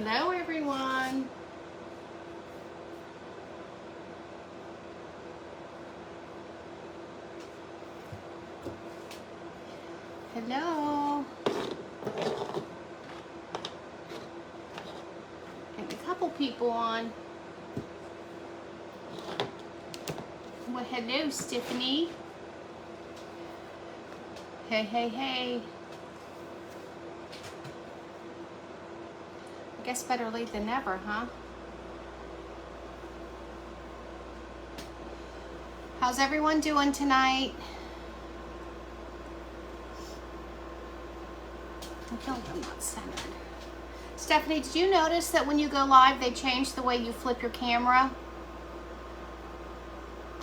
Hello, everyone. Hello. Getting a couple people on. Well, hello, Stephanie. Hey, hey, hey. I guess better late than never, huh? How's everyone doing tonight? I feel like I'm not centered. Stephanie, did you notice that when you go live, they change the way you flip your camera?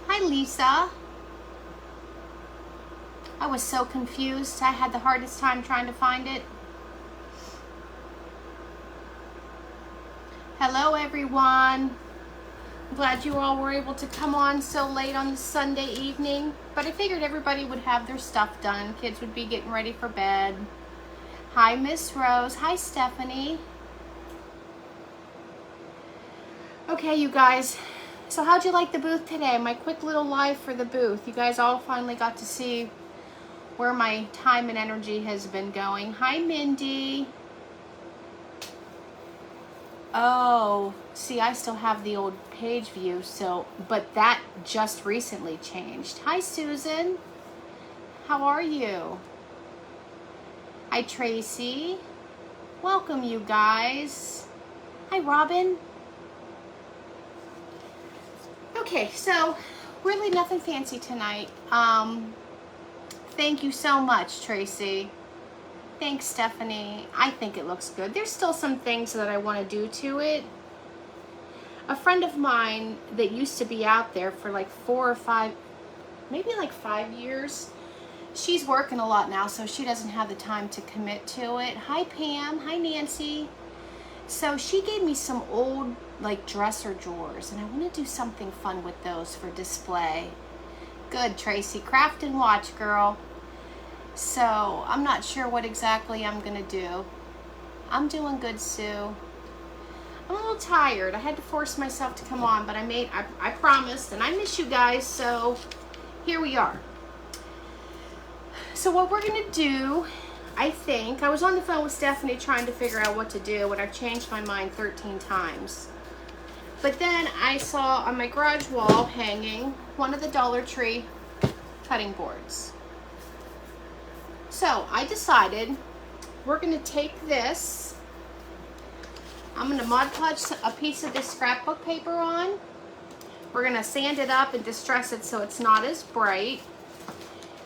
Hi, Lisa. I was so confused. I had the hardest time trying to find it. Hello, everyone. I'm glad you all were able to come on so late on the Sunday evening, but I figured everybody would have their stuff done. Kids would be getting ready for bed. Hi, Miss Rose. Hi, Stephanie. Okay, you guys. So how'd you like the booth today? My quick little live for the booth. You guys all finally got to see where my time and energy has been going. Hi, Mindy. Oh, see, I still have the old page view, but that just recently changed. Hi, Susan. How are you? Hi, Tracy. Welcome, you guys. Hi, Robin. Okay, so really nothing fancy tonight. Thank you so much, Tracy. Thanks, Stephanie. I think it looks good. There's still some things that I want to do to it. A friend of mine that used to be out there for like 4 or 5, maybe like 5 years, she's working a lot now, so she doesn't have the time to commit to it. Hi, Pam. Hi, Nancy. So she gave me some old like dresser drawers, and I want to do something fun with those for display. Good, Tracy. Craft and watch, girl. So I'm not sure what exactly I'm gonna do. I'm doing good, Sue. I'm a little tired. I had to force myself to come on, but I promised, and I miss you guys, so here we are. So what we're gonna do, I think, I was on the phone with Stephanie trying to figure out what to do, and I've changed my mind 13 times. But then I saw on my garage wall hanging one of the Dollar Tree cutting boards. So I decided we're going to take this. I'm going to Mod Podge a piece of this scrapbook paper on. We're going to sand it up and distress it so it's not as bright.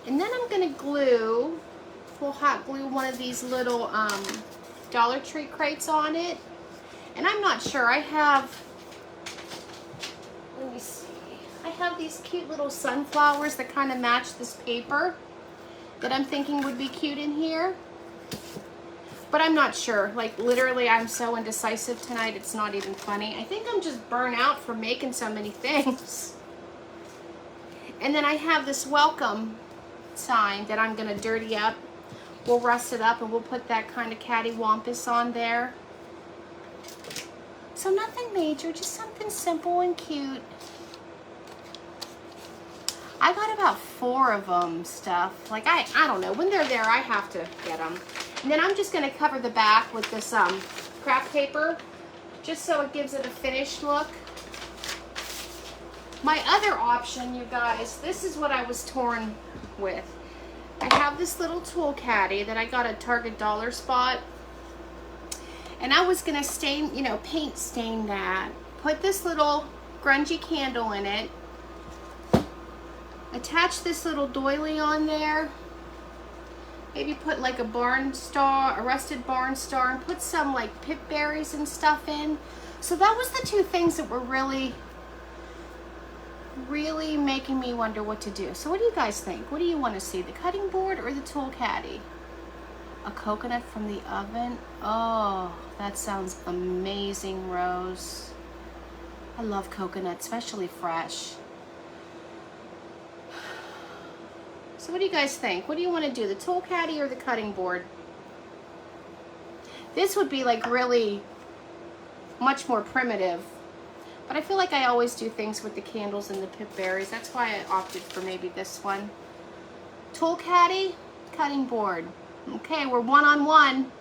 And then I'm going to glue, we'll hot glue one of these little Dollar Tree crates on it. And I'm not sure, I have, let me see, I have these cute little sunflowers that kind of match this paper that I'm thinking would be cute in here. But I'm not sure. Like, literally, I'm so indecisive tonight, it's not even funny. I think I'm just burnt out from making so many things. And then I have this welcome sign that I'm gonna dirty up. We'll rust it up and we'll put that kind of cattywampus on there. So nothing major, just something simple and cute. I got about 4 of them stuff. Like, I don't know. When they're there, I have to get them. And then I'm just going to cover the back with this craft paper, just so it gives it a finished look. My other option, you guys, this is what I was torn with. I have this little tool caddy that I got at Target Dollar Spot. And I was going to stain, paint stain that. Put this little grungy candle in it. Attach this little doily on there. Maybe put like a barn star, a rusted barn star, and put some like pip berries and stuff in. So that was the 2 things that were really making me wonder what to do. So what do you guys think? What do you want to see? The cutting board or the tool caddy? A coconut from the oven? Oh, that sounds amazing, Rose. I love coconut, especially fresh. So what do you guys think? What do you want to do? The tool caddy or the cutting board? This would be like really much more primitive. But I feel like I always do things with the candles and the pip berries. That's why I opted for maybe this one. Tool caddy, cutting board. Okay, we're one-on-one.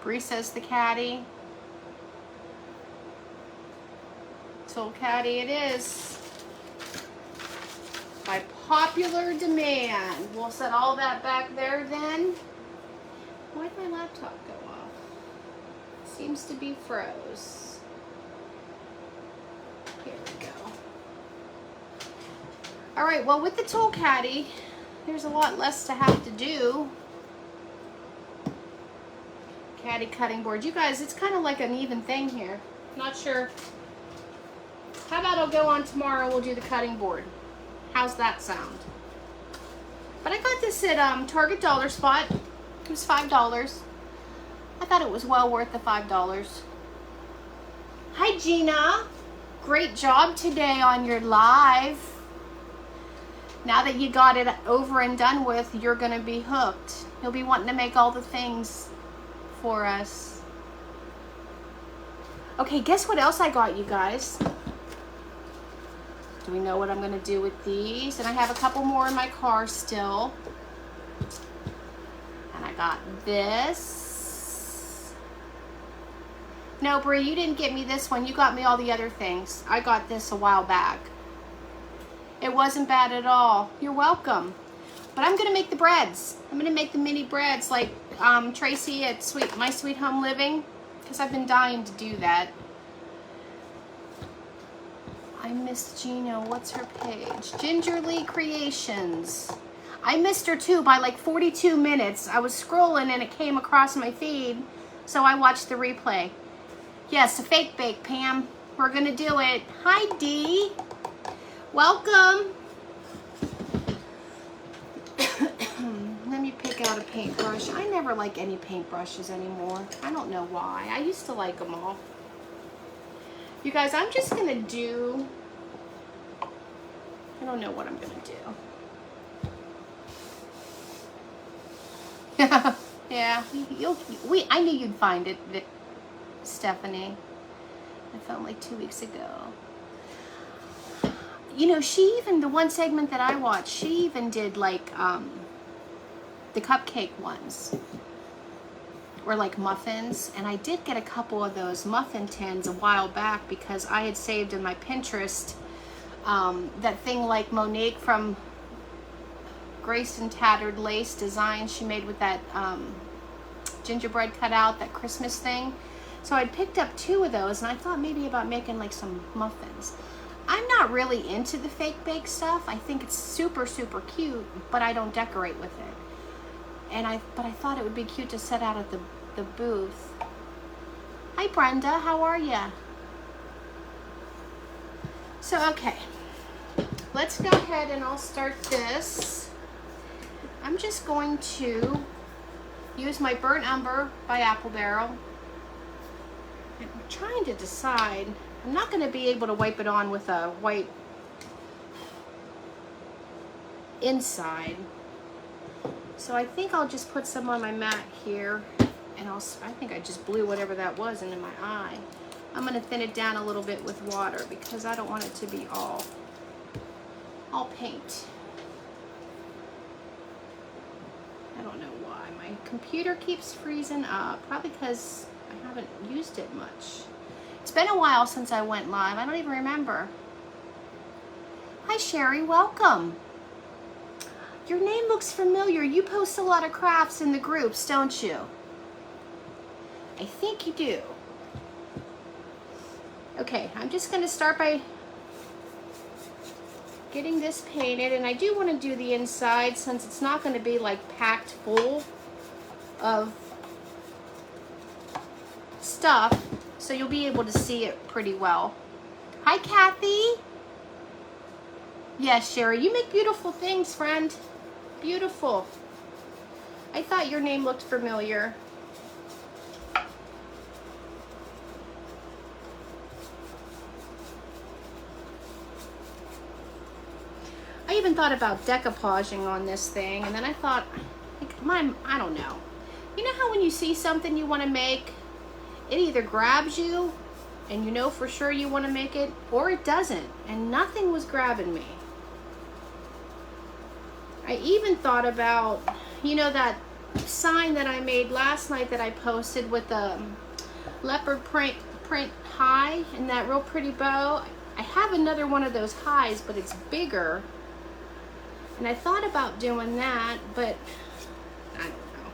Bree says the caddy. Tool caddy it is. By popular demand. We'll set all that back there then. Why did my laptop go off? Seems to be froze. Here we go. All right, well with the tool caddy, there's a lot less to have to do. Caddy cutting board. You guys, it's kind of like an even thing here. Not sure. How about I'll go on tomorrow, we'll do the cutting board. How's that sound? But I got this at Target Dollar Spot. It was $5. I thought it was well worth the $5. Hi Gina. Great job today on your live. Now that you got it over and done with, you're gonna be hooked. You'll be wanting to make all the things for us. Okay, guess what else I got, you guys? Do we know what I'm gonna do with these? And I have a couple more in my car still. And I got this. No, Brie, you didn't get me this one. You got me all the other things. I got this a while back. It wasn't bad at all. You're welcome. But I'm gonna make the breads. I'm gonna make the mini breads like Tracy at My Sweet Home Living, because I've been dying to do that. I miss Gina. What's her page? Gingerly Creations. I missed her too by like 42 minutes. I was scrolling and it came across my feed, so I watched the replay. Yes, a fake bake, Pam. We're gonna do it. Hi, Dee. Welcome. Let me pick out a paintbrush. I never like any paintbrushes anymore. I don't know why. I used to like them all. You guys, I'm just gonna do, I don't know what I'm gonna do. Yeah, I knew you'd find it, Stephanie. I filmed like 2 weeks ago. You know, she even, the one segment that I watched, she even did like the cupcake ones, or like muffins, and I did get a couple of those muffin tins a while back because I had saved in my Pinterest that thing like Monique from Grace and Tattered Lace design she made with that gingerbread cutout, that Christmas thing. So I'd picked up 2 of those, and I thought maybe about making like some muffins. I'm not really into the fake bake stuff. I think it's super, super cute, but I don't decorate with it. But I thought it would be cute to set out at the booth. Hi Brenda, how are ya? So okay, let's go ahead and I'll start this. I'm just going to use my Burnt Umber by Apple Barrel. I'm trying to decide. I'm not going to be able to wipe it on with a white inside. So I think I'll just put some on my mat here, and I think I just blew whatever that was into my eye. I'm going to thin it down a little bit with water because I don't want it to be all paint. I don't know why. My computer keeps freezing up, probably because I haven't used it much. It's been a while since I went live. I don't even remember. Hi Sherry, welcome. Your name looks familiar. You post a lot of crafts in the groups, don't you? I think you do. Okay, I'm just going to start by getting this painted, and I do want to do the inside since it's not going to be like packed full of stuff, so you'll be able to see it pretty well. Hi Kathy. Yes, Sherry, you make beautiful things, friend. Beautiful. I thought your name looked familiar. I even thought about decoupaging on this thing, and then I thought I don't know. You know how when you see something you want to make, it either grabs you and you know for sure you want to make it, or it doesn't, and nothing was grabbing me. I even thought about, you know, that sign that I made last night that I posted with the leopard print high and that real pretty bow. I have another one of those highs, but it's bigger. And I thought about doing that, but I don't know.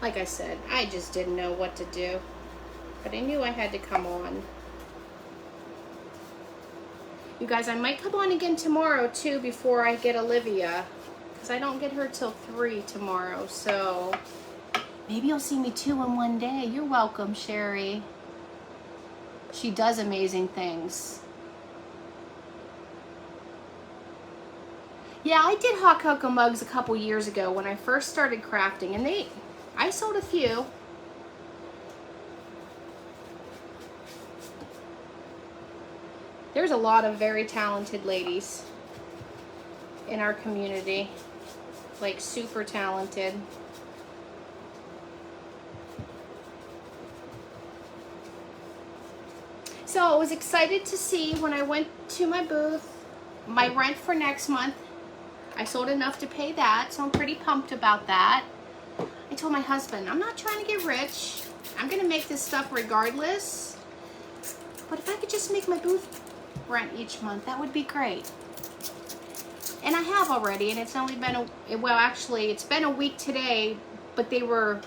Like I said, I just didn't know what to do. But I knew I had to come on. You guys, I might come on again tomorrow too before I get Olivia, because I don't get her till 3 tomorrow. So maybe you'll see me 2 in one day. You're welcome, Sherry. She does amazing things. Yeah, I did hot cocoa mugs a couple years ago when I first started crafting, and I sold a few. There's a lot of very talented ladies in our community, like super talented. So I was excited to see when I went to my booth, my rent for next month. I sold enough to pay that, so I'm pretty pumped about that. I told my husband, I'm not trying to get rich. I'm gonna make this stuff regardless. But if I could just make my booth rent each month, that would be great. And I have already, and it's only been it's been a week today, but they were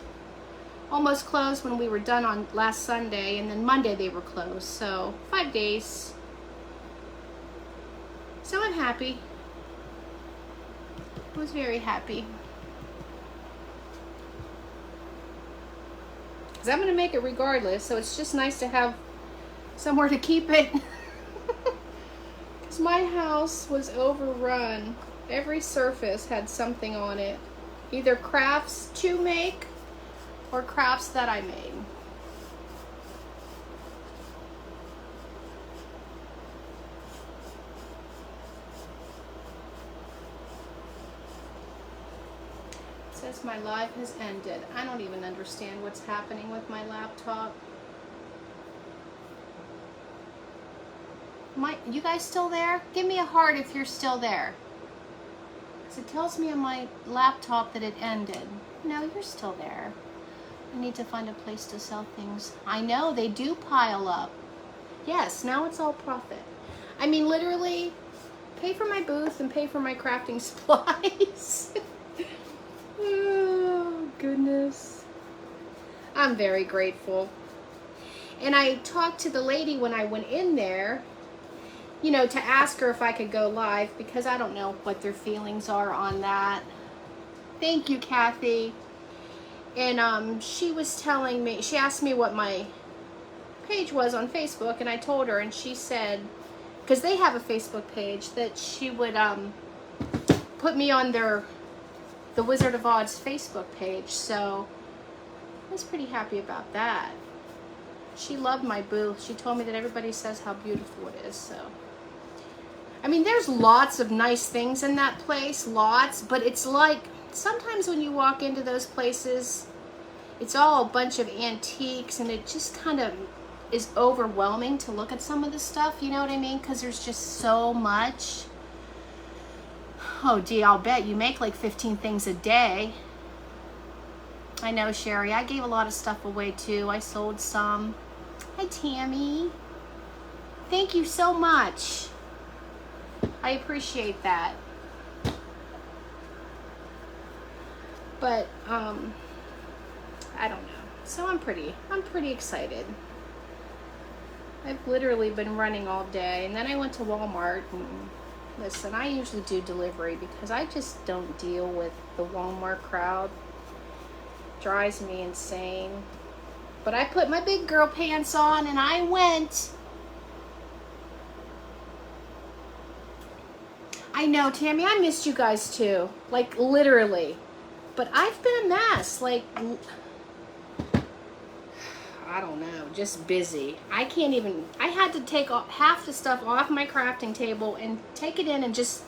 almost closed when we were done on last Sunday, and then Monday they were closed, so 5 days. So I'm happy. I was very happy. Because I'm going to make it regardless, so it's just nice to have somewhere to keep it. Because my house was overrun. Every surface had something on it. Either crafts to make or crafts that I made. It says my live has ended. I don't even understand what's happening with my laptop. You guys still there? Give me a heart if you're still there. Because it tells me on my laptop that it ended. No, you're still there. I need to find a place to sell things. I know, they do pile up. Yes, now it's all profit. I mean, literally, pay for my booth and pay for my crafting supplies. Oh, goodness. I'm very grateful. And I talked to the lady when I went in there, you know, to ask her if I could go live, because I don't know what their feelings are on that. Thank you, Kathy. And she was telling me, she asked me what my page was on Facebook, and I told her, and she said, because they have a Facebook page, that she would put me on the Wizard of Oz Facebook page. So I was pretty happy about that. She loved my booth. She told me that everybody says how beautiful it is. So I mean, there's lots of nice things in that place, lots, but it's like sometimes when you walk into those places, it's all a bunch of antiques, and it just kind of is overwhelming to look at some of the stuff, you know what I mean? Because there's just so much. Oh, gee, I'll bet you make like 15 things a day. I know, Sherry. I gave a lot of stuff away too. I sold some. Hi, Tammy. Thank you so much. I appreciate that. But I don't know. So I'm pretty excited. I've literally been running all day, and then I went to Walmart. And listen, I usually do delivery because I just don't deal with the Walmart crowd. Drives me insane. But I put my big girl pants on and I went. I know, Tammy, I missed you guys too. Like, literally. But I've been a mess. Like, I don't know, just busy. I can't even, I had to take half the stuff off my crafting table and take it in and just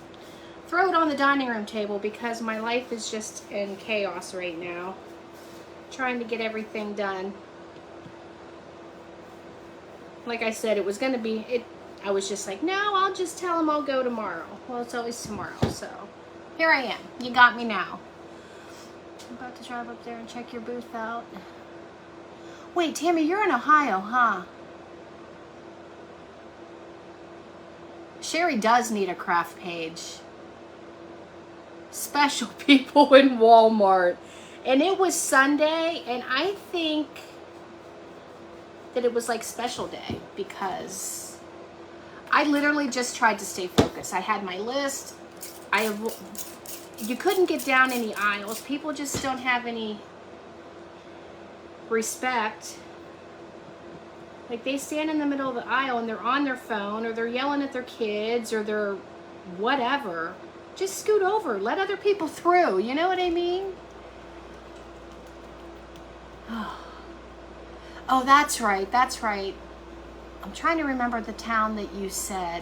throw it on the dining room table because my life is just in chaos right now. Trying to get everything done. Like I said, it was going to be, I was just like, no, I'll just tell him I'll go tomorrow. Well, it's always tomorrow, so here I am. You got me now. I'm about to drive up there and check your booth out. Wait, Tammy, you're in Ohio, huh? Sherry does need a craft page. Special people in Walmart. And it was Sunday, and I think that it was like special day because I literally just tried to stay focused. I had my list. You couldn't get down any aisles. People just don't have any respect. Like, they stand in the middle of the aisle and they're on their phone, or they're yelling at their kids, or they're whatever. Just scoot over. Let other people through. You know what I mean? Oh, that's right. That's right. I'm trying to remember the town that you said.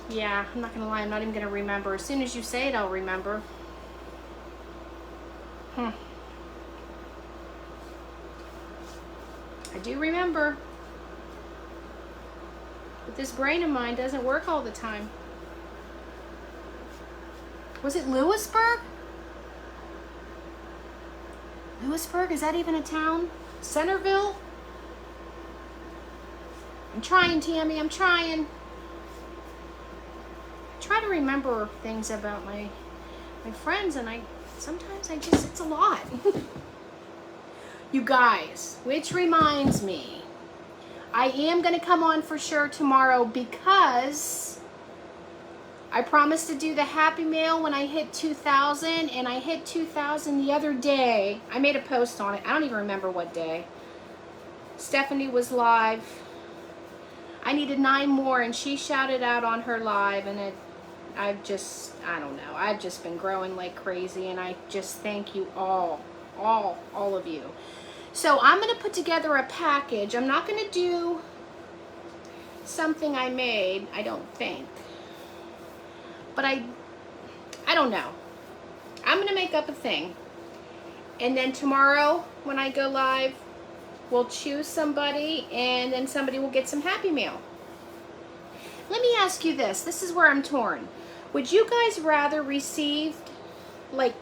Yeah, I'm not going to lie. I'm not even going to remember. As soon as you say it, I'll remember. I do remember. But this brain of mine doesn't work all the time. Was it Lewisburg? Lewisburg? Is that even a town? Centerville? I'm trying, Tammy. I'm trying. I try to remember things about my friends, and sometimes it's a lot. You guys, which reminds me, I am going to come on for sure tomorrow because I promised to do the Happy Mail when I hit 2,000, and I hit 2,000 the other day. I made a post on it. I don't even remember what day. Stephanie was live. I needed 9 more, and she shouted out on her live, and I don't know. I've just been growing like crazy, and I just thank you all of you. So I'm going to put together a package. I'm not going to do something I made, I don't think. But I don't know. I'm going to make up a thing. And then tomorrow when I go live, we'll choose somebody, and then somebody will get some Happy Mail. Let me ask you this. This is where I'm torn. Would you guys rather receive like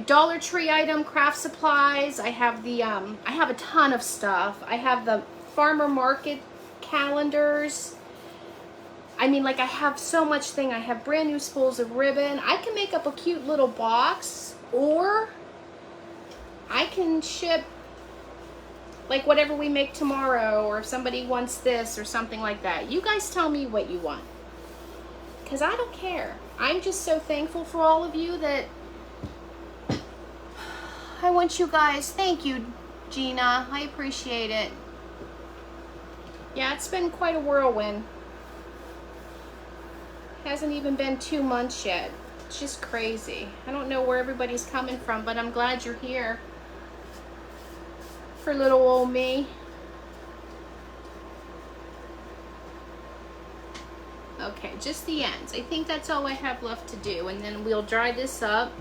Dollar Tree item, craft supplies? I have I have a ton of stuff. I have the farmer market calendars. I mean, like, I have so much thing. I have brand new spools of ribbon. I can make up a cute little box, or I can ship like whatever we make tomorrow, or if somebody wants this or something like that. You guys tell me what you want, because I don't care. I'm just so thankful for all of you that I want you guys. Thank you, Gina. I appreciate it. Yeah, it's been quite a whirlwind. Hasn't even been 2 months yet. It's just crazy. I don't know where everybody's coming from, but I'm glad you're here for little old me. Okay, just the ends. I think that's all I have left to do, and then we'll dry this up.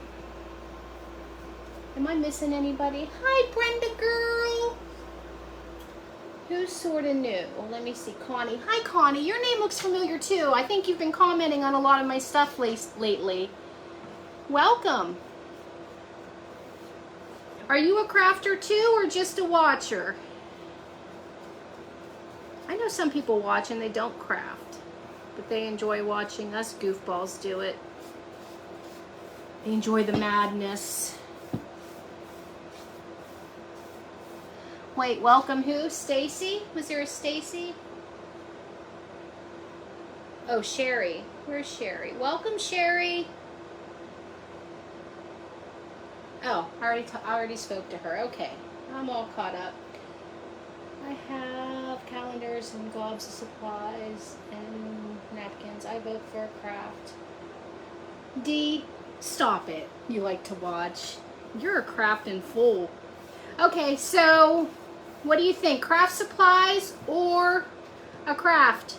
Am I missing anybody? Hi, Brenda girl. Who's sort of new? Well, let me see. Connie. Hi, Connie. Your name looks familiar, too. I think you've been commenting on a lot of my stuff lately. Welcome. Are you a crafter, too, or just a watcher? I know some people watch and they don't craft, but they enjoy watching us goofballs do it. They enjoy the madness. Wait, welcome who? Stacy? Was there a Stacy? Oh, Sherry. Where's Sherry? Welcome, Sherry. Oh, I already spoke to her. Okay, I'm all caught up. I have calendars and gloves and supplies and napkins. I vote for a craft. D, stop it. You like to watch. You're a crafting fool. Okay, so what do you think? Craft supplies or a craft?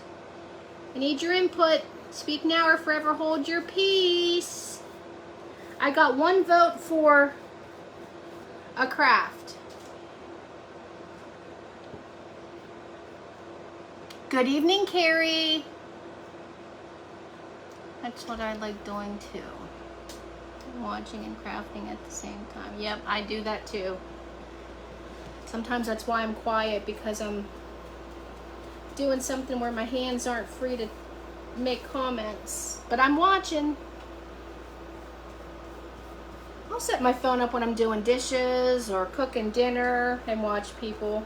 I need your input. Speak now or forever hold your peace. I got 1 vote for a craft. Good evening, Carrie. That's what I like doing too. Watching and crafting at the same time. Yep, I do that too. Sometimes that's why I'm quiet, because I'm doing something where my hands aren't free to make comments. But I'm watching. I'll set my phone up when I'm doing dishes or cooking dinner and watch people.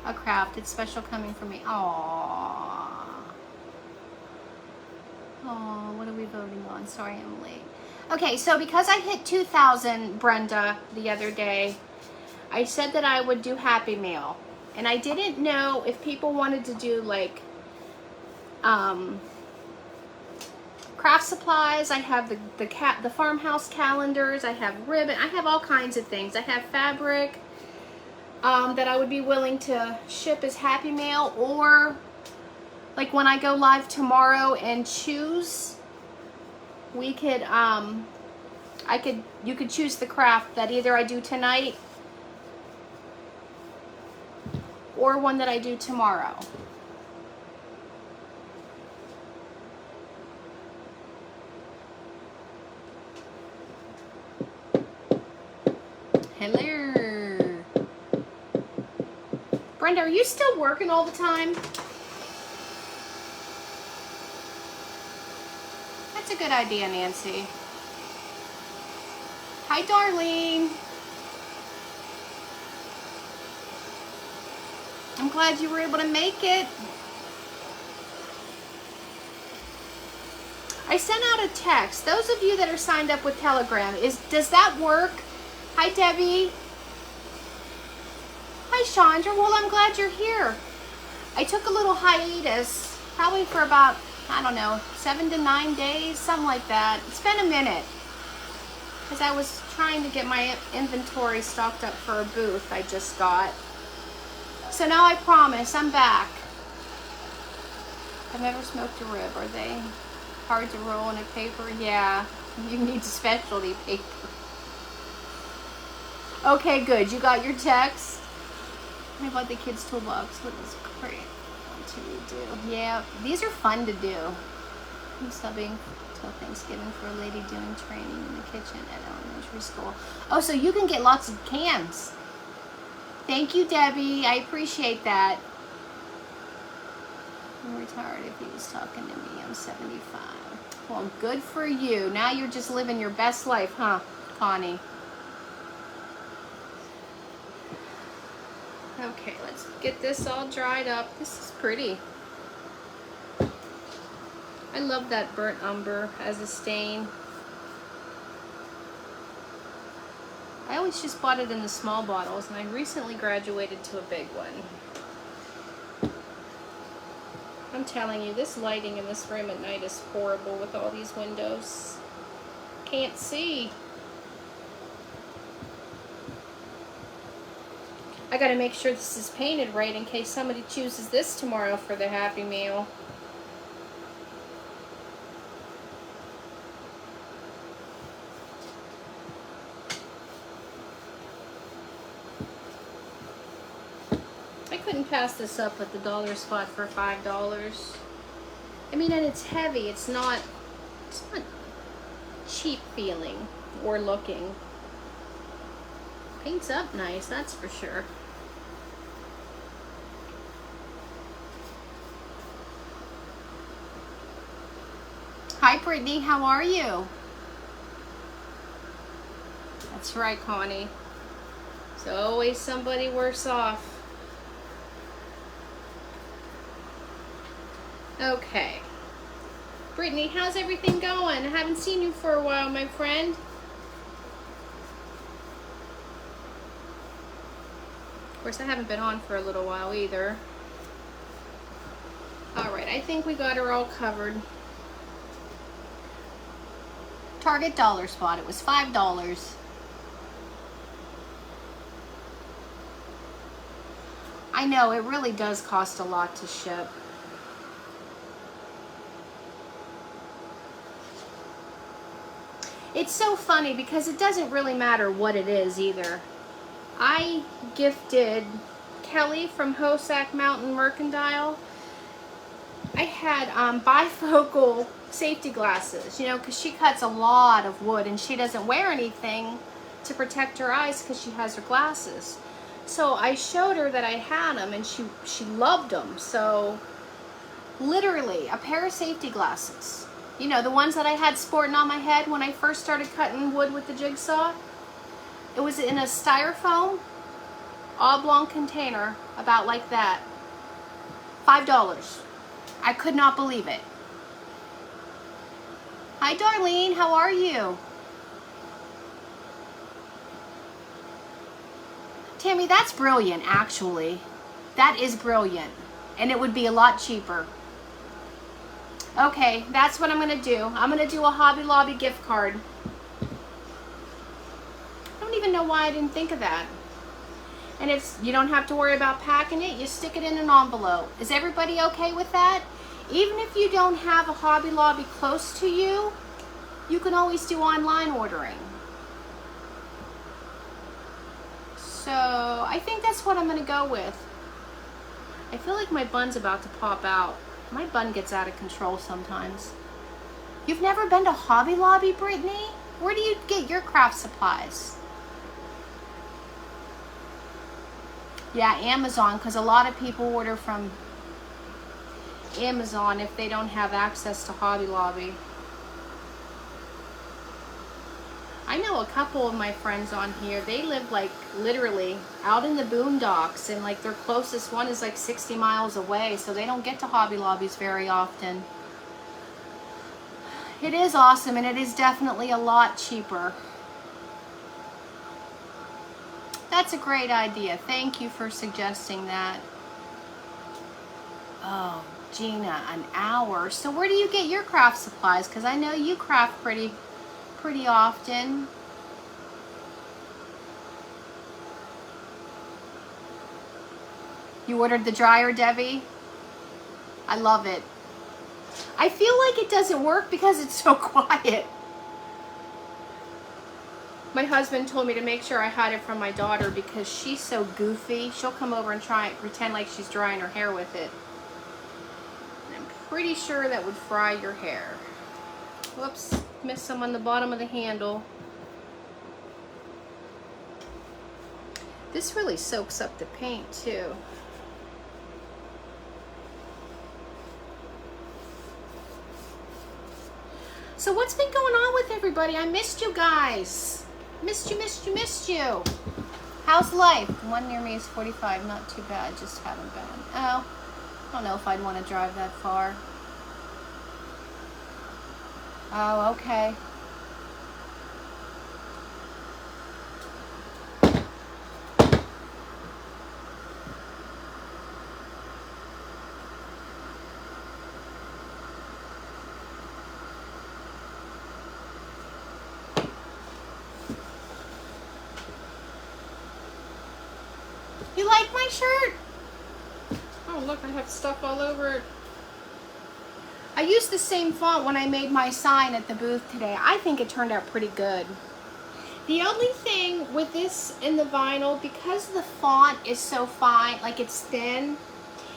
A craft. It's special coming from me. Aww. Oh, what are we voting on? Sorry, I'm late. Okay, so because I hit 2,000, Brenda, the other day, I said that I would do Happy Meal. And I didn't know if people wanted to do like craft supplies. I have the farmhouse calendars. I have ribbon. I have all kinds of things. I have fabric that I would be willing to ship as Happy Mail, or like when I go live tomorrow and choose, we could you could choose the craft that either I do tonight or one that I do tomorrow. Hello. Brenda, are you still working all the time? That's a good idea, Nancy. Hi, Darlene. I'm glad you were able to make it. I sent out a text. Those of you that are signed up with Telegram, does that work? Hi, Debbie. Hi, Chandra. Well, I'm glad you're here. I took a little hiatus, probably for about, I don't know, 7 to 9 days, something like that. It's been a minute, because I was trying to get my inventory stocked up for a booth I just got. So now I promise, I'm back. I've never smoked a rib. Are they hard to roll in a paper? Yeah, you need specialty paper. Okay, good. You got your text? What about the kids' toolbox? What is great? What do we do? Yeah, these are fun to do. I'm subbing till Thanksgiving for a lady doing training in the kitchen at elementary school. Oh, so you can get lots of cans. Thank you, Debbie. I appreciate that. I'm retired if he was talking to me. I'm 75. Well, good for you. Now you're just living your best life, huh, Connie? Okay, let's get this all dried up. This is pretty. I love that burnt umber as a stain. I always just bought it in the small bottles, and I recently graduated to a big one. I'm telling you, this lighting in this room at night is horrible with all these windows. Can't see. I gotta make sure this is painted right in case somebody chooses this tomorrow for their Happy Meal. I couldn't pass this up at the dollar spot for $5. I mean, and it's heavy. It's not cheap feeling or looking. Paints up nice, that's for sure. Hi, Brittany. How are you? That's right, Connie. There's always somebody worse off. Okay. Brittany, how's everything going? I haven't seen you for a while, my friend. Of course, I haven't been on for a little while either. I think we got her all covered. Target dollar spot. It was $5. I know, it really does cost a lot to ship. It's so funny because it doesn't really matter what it is either. I gifted Kelly from Hosack Mountain Mercantile. I had bifocal safety glasses, you know, because she cuts a lot of wood and she doesn't wear anything to protect her eyes because she has her glasses. So I showed her that I had them and she loved them. So literally a pair of safety glasses. You know, the ones that I had sporting on my head when I first started cutting wood with the jigsaw. It was in a styrofoam oblong container, about like that. $5. I could not believe it. Hi, Darlene. How are you? Tammy, that's brilliant, actually. That is brilliant. And it would be a lot cheaper. Okay, that's what I'm going to do. I'm going to do a Hobby Lobby gift card. I don't even know why I didn't think of that. And it's, you don't have to worry about packing it. You stick it in an envelope. Is everybody okay with that? Even if you don't have a Hobby Lobby close to you, you can always do online ordering. So I think that's what I'm going to go with. I feel like my bun's about to pop out. My bun gets out of control sometimes. You've never been to Hobby Lobby, Brittany? Where do you get your craft supplies? Yeah, Amazon, because a lot of people order from Amazon if they don't have access to Hobby Lobby. I know a couple of my friends on here, they live like literally out in the boondocks, and like their closest one is like 60 miles away, so they don't get to Hobby Lobbies very often. It is awesome, and it is definitely a lot cheaper. That's a great idea. Thank you for suggesting that. Oh, Gina, an hour. So where do you get your craft supplies? Because I know you craft pretty often. You ordered the dryer, Debbie? I love it. I feel like it doesn't work because it's so quiet. My husband told me to make sure I hide it from my daughter because she's so goofy. She'll come over and try and pretend like she's drying her hair with it. And I'm pretty sure that would fry your hair. Whoops, missed some on the bottom of the handle. This really soaks up the paint too. So what's been going on with everybody? I missed you guys. Missed you. How's life? One near me is 45, not too bad, just haven't been. Oh, I don't know if I'd want to drive that far. Oh, okay. You like my shirt? Oh, look, I have stuff all over it. I used the same font when I made my sign at the booth today. I think it turned out pretty good. The only thing with this in the vinyl, because the font is so fine, like it's thin,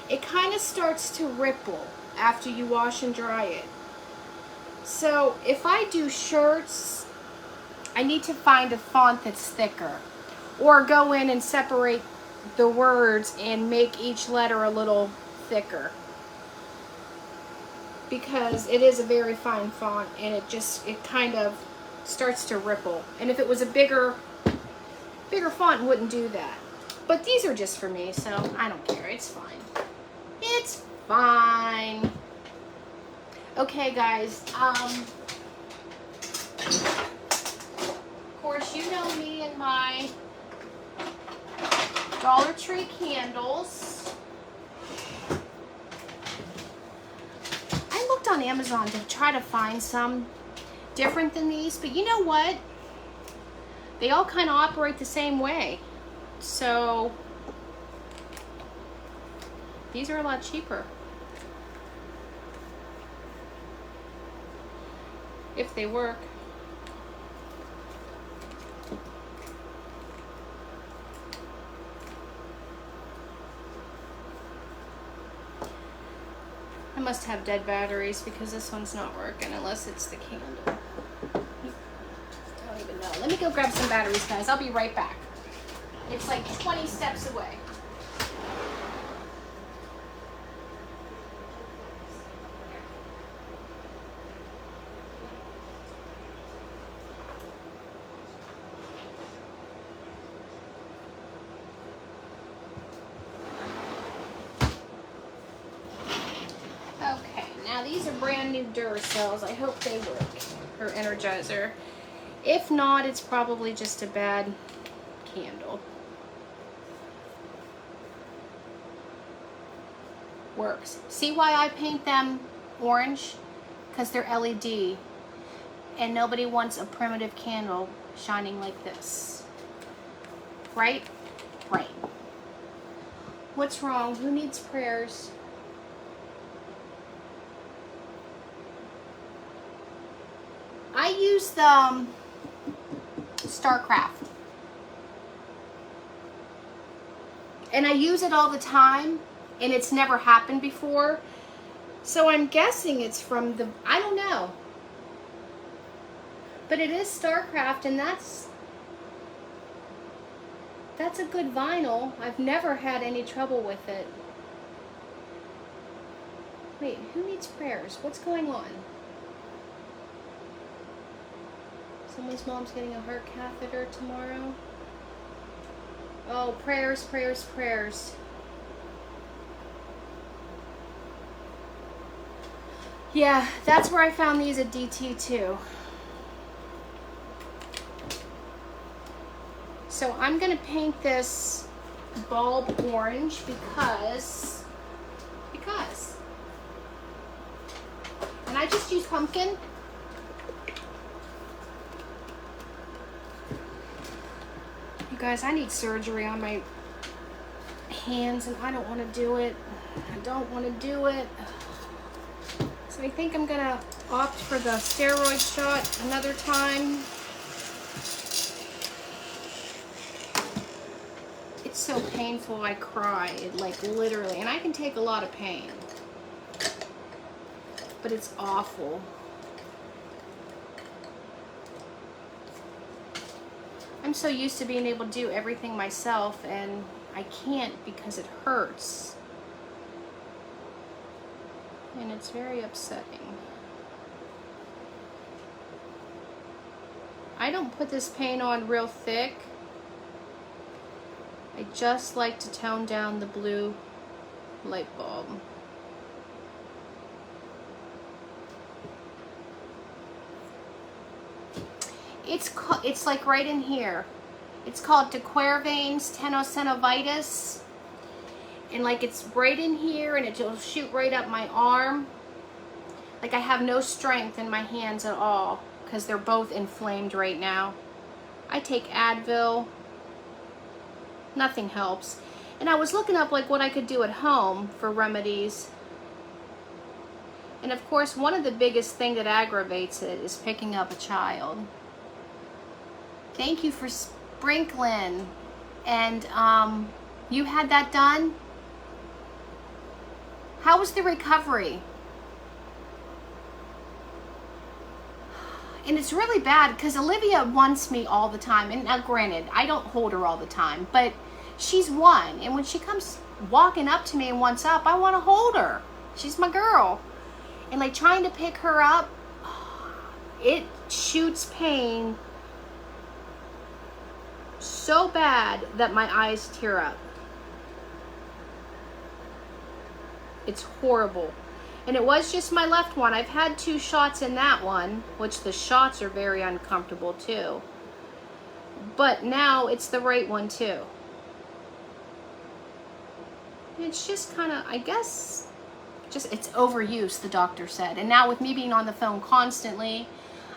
it kind of starts to ripple after you wash and dry it. So if I do shirts, I need to find a font that's thicker, or go in and separate the words and make each letter a little thicker, because it is a very fine font and it kind of starts to ripple. And if it was a bigger font, it wouldn't do that. But these are just for me, so I don't care. It's fine. It's fine. Okay, guys. Of course, you know me and my Dollar Tree candles. looked on Amazon to try to find some different than these, but you know what? They all kind of operate the same way. So these are a lot cheaper. If they work. I must have dead batteries because this one's not working unless it's the candle. I don't even know. Let me go grab some batteries, guys. I'll be right back. It's like 20 steps away. These are brand new Duracells. I hope they work, or Energizer. If not, it's probably just a bad candle. Works. See why I paint them orange? Because they're LED. And nobody wants a primitive candle shining like this. Right? Right. What's wrong? Who needs prayers? I use the StarCraft, and I use it all the time, and it's never happened before, so I'm guessing it's from the, I don't know, but it is StarCraft, and that's a good vinyl. I've never had any trouble with it. Wait, who needs prayers? What's going on? Someone's mom's getting a heart catheter tomorrow. Oh, prayers, prayers, prayers. Yeah, that's where I found these at DT too. So I'm gonna paint this bulb orange because. And I just use pumpkin. You guys, I need surgery on my hands and I don't want to do it. I don't want to do it. So I think I'm going to opt for the steroid shot another time. It's so painful, I cry. Like literally. And I can take a lot of pain. But it's awful. I'm so used to being able to do everything myself, and I can't because it hurts. And it's very upsetting. I don't put this paint on real thick. I just like to tone down the blue light bulb. It's like right in here. It's called de Quervain's tenosynovitis. And like it's right in here and it'll shoot right up my arm. Like I have no strength in my hands at all because they're both inflamed right now. I take Advil. Nothing helps. And I was looking up like what I could do at home for remedies. And of course, one of the biggest thing that aggravates it is picking up a child. Thank you for sprinkling. And you had that done? How was the recovery? And it's really bad because Olivia wants me all the time. And now granted, I don't hold her all the time, but she's one. And when she comes walking up to me and wants up, I want to hold her. She's my girl. And like trying to pick her up, it shoots pain so bad that my eyes tear up. It's horrible. And it was just my left one. I've had 2 shots in that one, which the shots are very uncomfortable too. But now it's the right one too. It's just kind of, I guess, Just, it's overuse, the doctor said. And now with me being on the phone constantly,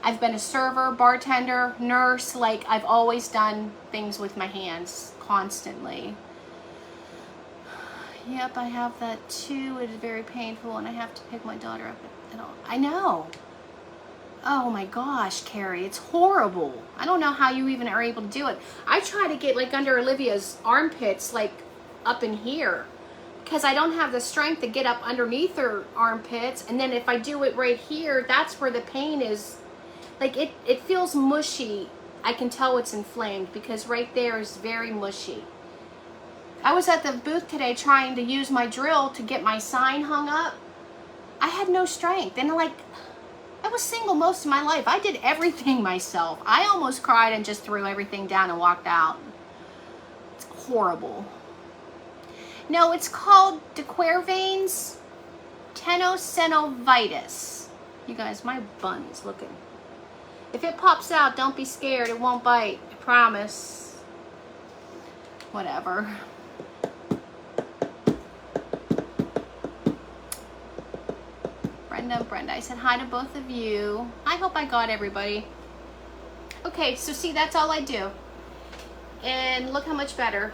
I've been a server, bartender, nurse, like I've always done things with my hands constantly. Yep, I have that too. It is very painful and I have to pick my daughter up at all. I know. Oh my gosh, Carrie, it's horrible. I don't know how you even are able to do it. I try to get like under Olivia's armpits, like up in here, because I don't have the strength to get up underneath her armpits. And then if I do it right here, that's where the pain is. Like it feels mushy. I can tell it's inflamed because right there is very mushy. I was at the booth today trying to use my drill to get my sign hung up. I had no strength. And like, I was single most of my life. I did everything myself. I almost cried and just threw everything down and walked out. It's horrible. No, it's called de Quervain's tenosynovitis. You guys, my bun is looking. If it pops out, don't be scared. It won't bite. I promise. Whatever. Brenda, I said hi to both of you. I hope I got everybody. Okay, so see, that's all I do. And look how much better.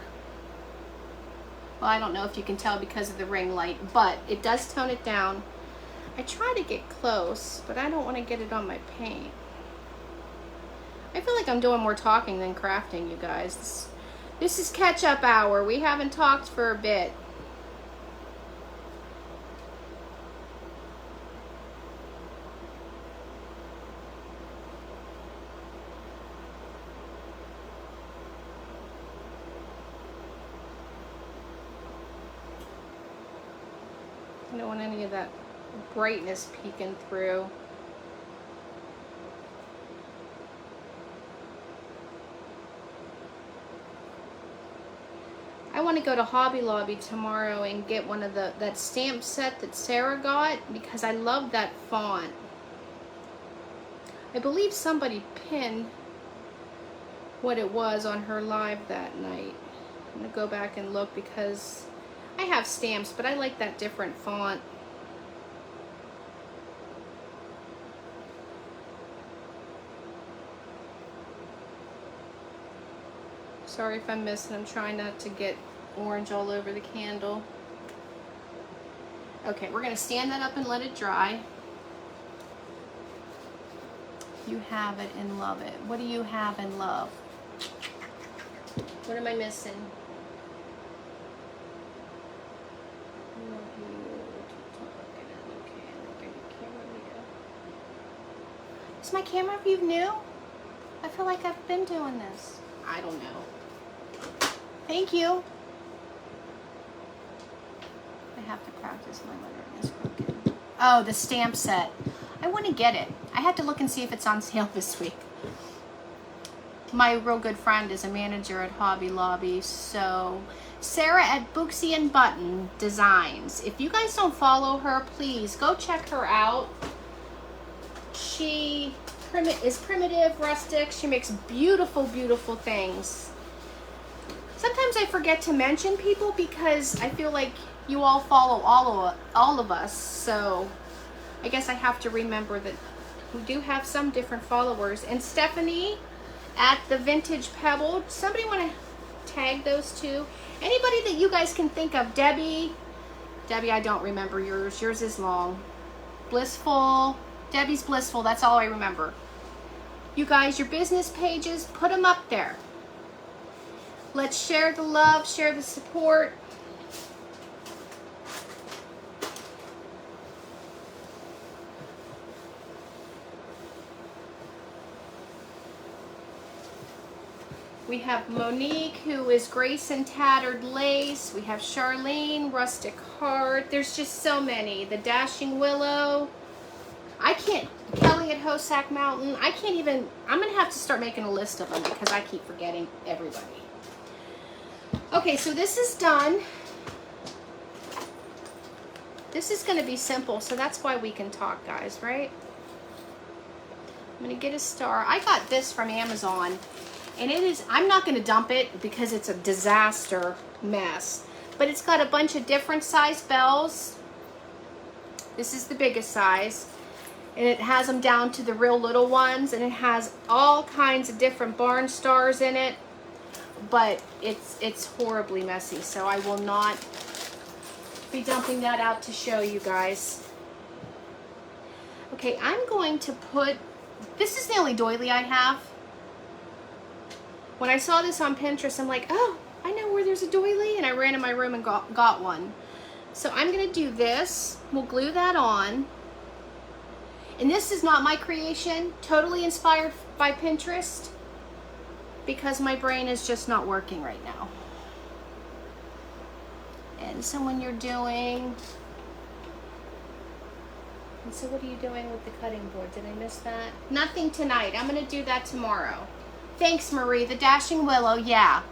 Well, I don't know if you can tell because of the ring light, but it does tone it down. I try to get close, but I don't want to get it on my paint. I feel like I'm doing more talking than crafting, you guys. This is catch-up hour. We haven't talked for a bit. I don't want any of that brightness peeking through. I want to go to Hobby Lobby tomorrow and get one of that stamp set that Sarah got because I love that font. I believe somebody pinned what it was on her live that night. I'm going to go back and look because I have stamps, but I like that different font. Sorry if I'm missing. I'm trying not to get orange all over the candle. Okay, we're going to stand that up and let it dry. You have it and love it. What do you have and love? What am I missing? Is my camera view new? I feel like I've been doing this. I don't know. Thank you. I have to practice my lettering is broken. Oh, the stamp set. I want to get it. I have to look and see if it's on sale this week. My real good friend is a manager at Hobby Lobby, so Sarah at Booksy and Button Designs. If you guys don't follow her, please go check her out. She is primitive, rustic. She makes beautiful, beautiful things. Sometimes I forget to mention people because I feel like you all follow all of us. So I guess I have to remember that we do have some different followers. And Stephanie at the Vintage Pebble. Somebody want to tag those two? Anybody that you guys can think of? Debbie, I don't remember yours. Yours is long. Blissful. Debbie's Blissful. That's all I remember. You guys, your business pages, put them up there. Let's share the love, share the support. We have Monique, who is Grace and Tattered Lace. We have Charlene, Rustic Heart. There's just so many. The Dashing Willow. I can't, Kelly at Hosack Mountain. I can't even, I'm going to have to start making a list of them because I keep forgetting everybody. Okay, so this is done. This is going to be simple, so that's why we can talk, guys, right? I'm going to get a star. I got this from Amazon, and it is, I'm not going to dump it because it's a disaster mess, but it's got a bunch of different size bells. This is the biggest size. And it has them down to the real little ones, and it has all kinds of different barn stars in it, but it's horribly messy, so I will not be dumping that out to show you guys. Okay, I'm going to put, this is the only doily I have. When I saw this on Pinterest, I'm like, oh, I know where there's a doily, and I ran in my room and got one. So I'm gonna do this, we'll glue that on. And this is not my creation, totally inspired by Pinterest, because my brain is just not working right now. And so when you're doing, and so what are you doing with the cutting board? Did I miss that? Nothing tonight, I'm gonna do that tomorrow. Thanks, Marie, the Dashing Willow, yeah.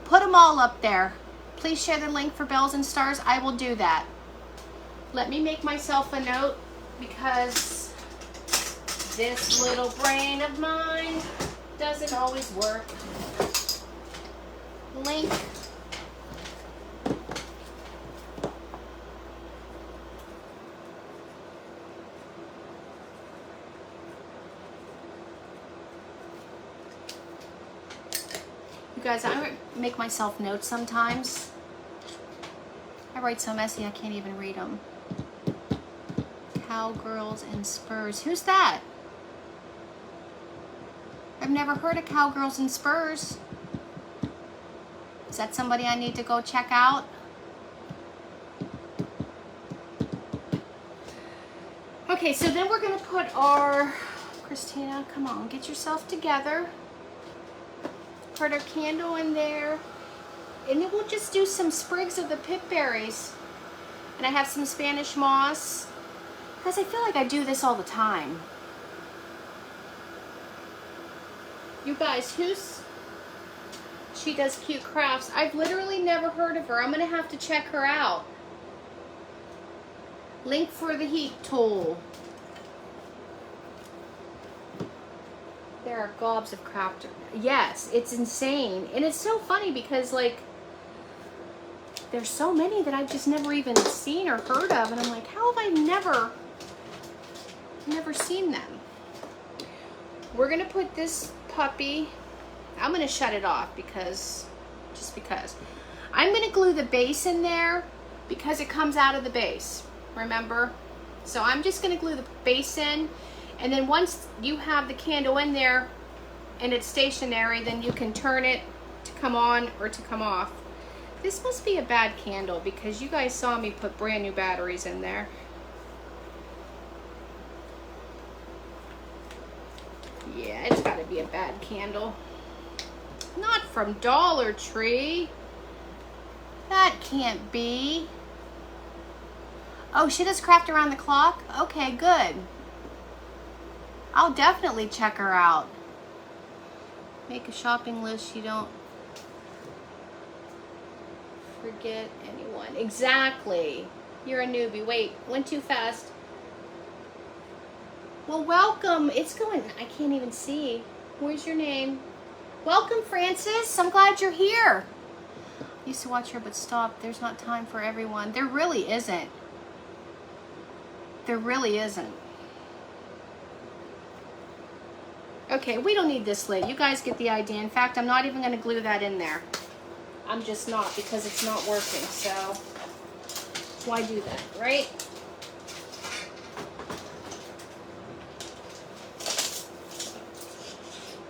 Put them all up there. Please share the link for Bells and Stars, I will do that. Let me make myself a note, because this little brain of mine doesn't always work. Link. You guys, I make myself notes sometimes. I write so messy I can't even read them. Cowgirls and Spurs. Who's that? I've never heard of Cowgirls and Spurs. Is that somebody I need to go check out? Okay, so then we're gonna put our, Christina, come on, get yourself together. Put our candle in there. And then we'll just do some sprigs of the pip berries. And I have some Spanish moss, because I feel like I do this all the time. You guys, she does cute crafts. I've literally never heard of her. I'm gonna have to check her out. Link for the heat tool. There are gobs of craft. Yes, it's insane. And it's so funny because, like, there's so many that I've just never even seen or heard of. And I'm like, how have I never seen them? We're gonna put this puppy, I'm gonna shut it off just because. I'm gonna glue the base in there because it comes out of the base, remember? So I'm just gonna glue the base in, and then once you have the candle in there and it's stationary, then you can turn it to come on or to come off. This must be a bad candle because you guys saw me put brand new batteries in there. Yeah, it's gotta be a bad candle. Not from Dollar Tree. That can't be. Oh, she does craft around the clock? Okay, good. I'll definitely check her out. Make a shopping list, you don't forget anyone. Exactly. You're a newbie. Wait, went too fast. Well, welcome. It's going, I can't even see. Where's your name? Welcome, Francis. I'm glad you're here. I used to watch her, but stopped. There's not time for everyone. There really isn't. There really isn't. Okay, we don't need this lid. You guys get the idea. In fact, I'm not even going to glue that in there. I'm just not, because it's not working. So why do that, right?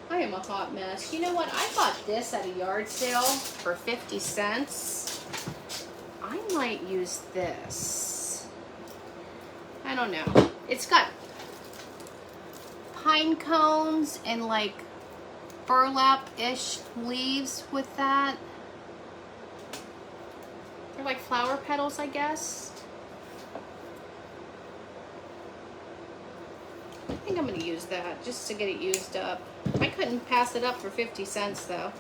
I am a hot mess. You know what? I bought this at a yard sale for 50 cents. I might use this. I don't know. It's got pine cones and like burlap-ish leaves with that. They're like flower petals, I guess. I think I'm going to use that just to get it used up. I couldn't pass it up for 50 cents though.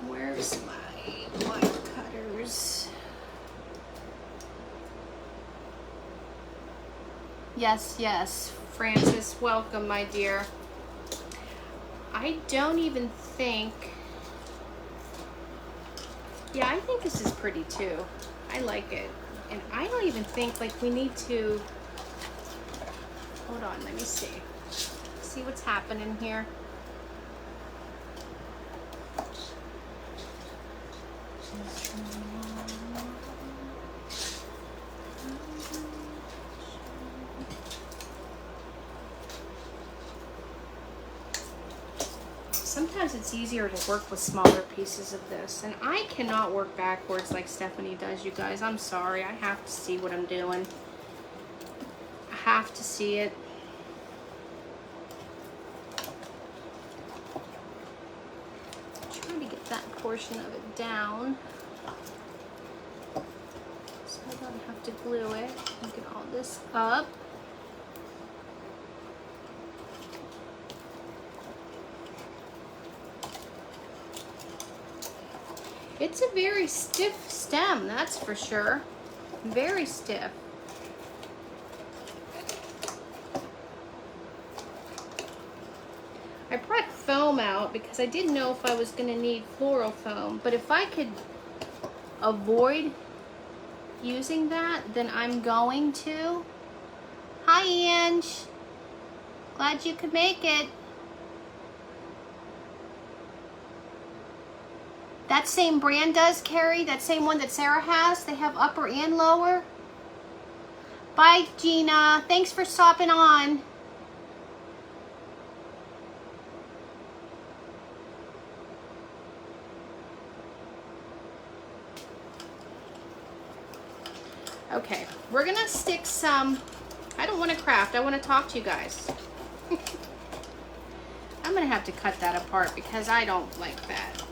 Where's my wire cutters? Yes, yes, Francis, welcome, my dear. I don't even think Yeah, I think this is pretty too. I like it. And I don't even think like we need to, hold on, let me see. See what's happening here. Sometimes it's easier to work with smaller pieces of this. And I cannot work backwards like Stephanie does, you guys. I'm sorry. I have to see what I'm doing. I have to see it. I'm trying to get that portion of it down, so I don't have to glue it. Get all this up. It's a very stiff stem, that's for sure. Very stiff. I brought foam out because I didn't know if I was going to need floral foam. But if I could avoid using that, then I'm going to. Hi, Ange. Glad you could make it. That same brand does, Carrie. That same one that Sarah has. They have upper and lower. Bye, Gina. Thanks for stopping on. Okay, we're gonna stick some, I don't want to craft, I want to talk to you guys. I'm gonna have to cut that apart because I don't like that.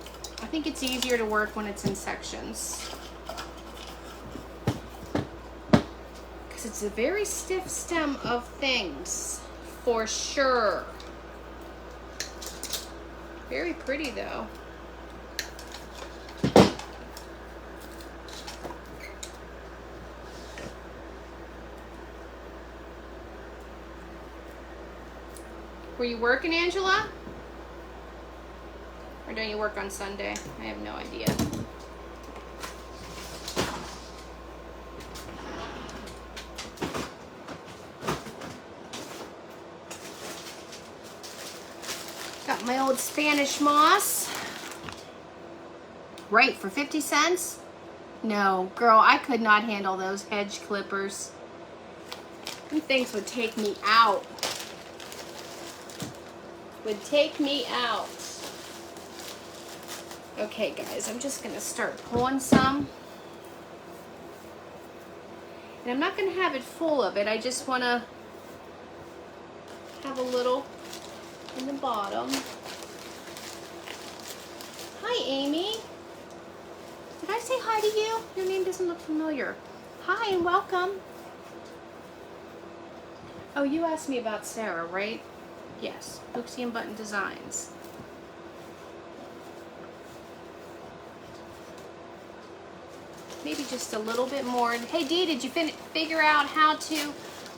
I think it's easier to work when it's in sections. Because it's a very stiff stem of things, for sure. Very pretty though. Were you working, Angela? Or don't you work on Sunday? I have no idea. Got my old Spanish moss. Right, for 50 cents? No, girl, I could not handle those hedge clippers. Them things would take me out. Would take me out. Okay, guys, I'm just gonna start pulling some. And I'm not gonna have it full of it. I just wanna have a little in the bottom. Hi, Amy. Did I say hi to you? Your name doesn't look familiar. Hi and welcome. Oh, you asked me about Sarah, right? Yes, Booksy and Button Designs. Maybe just a little bit more. Hey, Dee, did you figure out how to...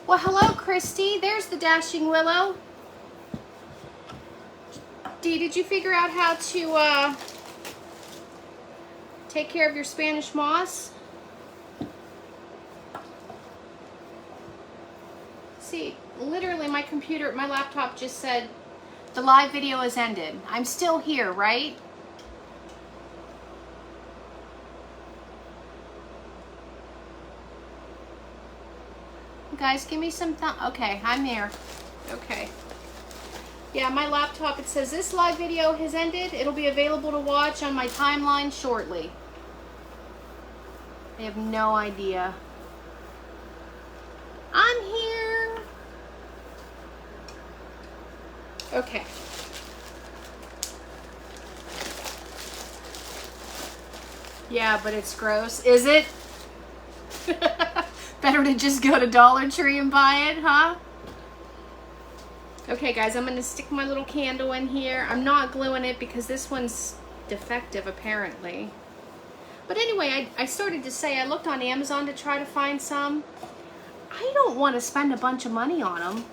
Well, hello, Christy. There's the Dashing Willow. Dee, did you figure out how to take care of your Spanish moss? See, literally my computer, my laptop just said the live video has ended. I'm still here, right? Guys, give me some thumb. Okay, I'm here. Okay. Yeah, my laptop, it says this live video has ended. It'll be available to watch on my timeline shortly. I have no idea. I'm here. Okay. Yeah, but it's gross. Is it? Better to just go to Dollar Tree and buy it, huh? Okay, guys, I'm going to stick my little candle in here. I'm not gluing it because this one's defective, apparently. But anyway, I started to say I looked on Amazon to try to find some. I don't want to spend a bunch of money on them.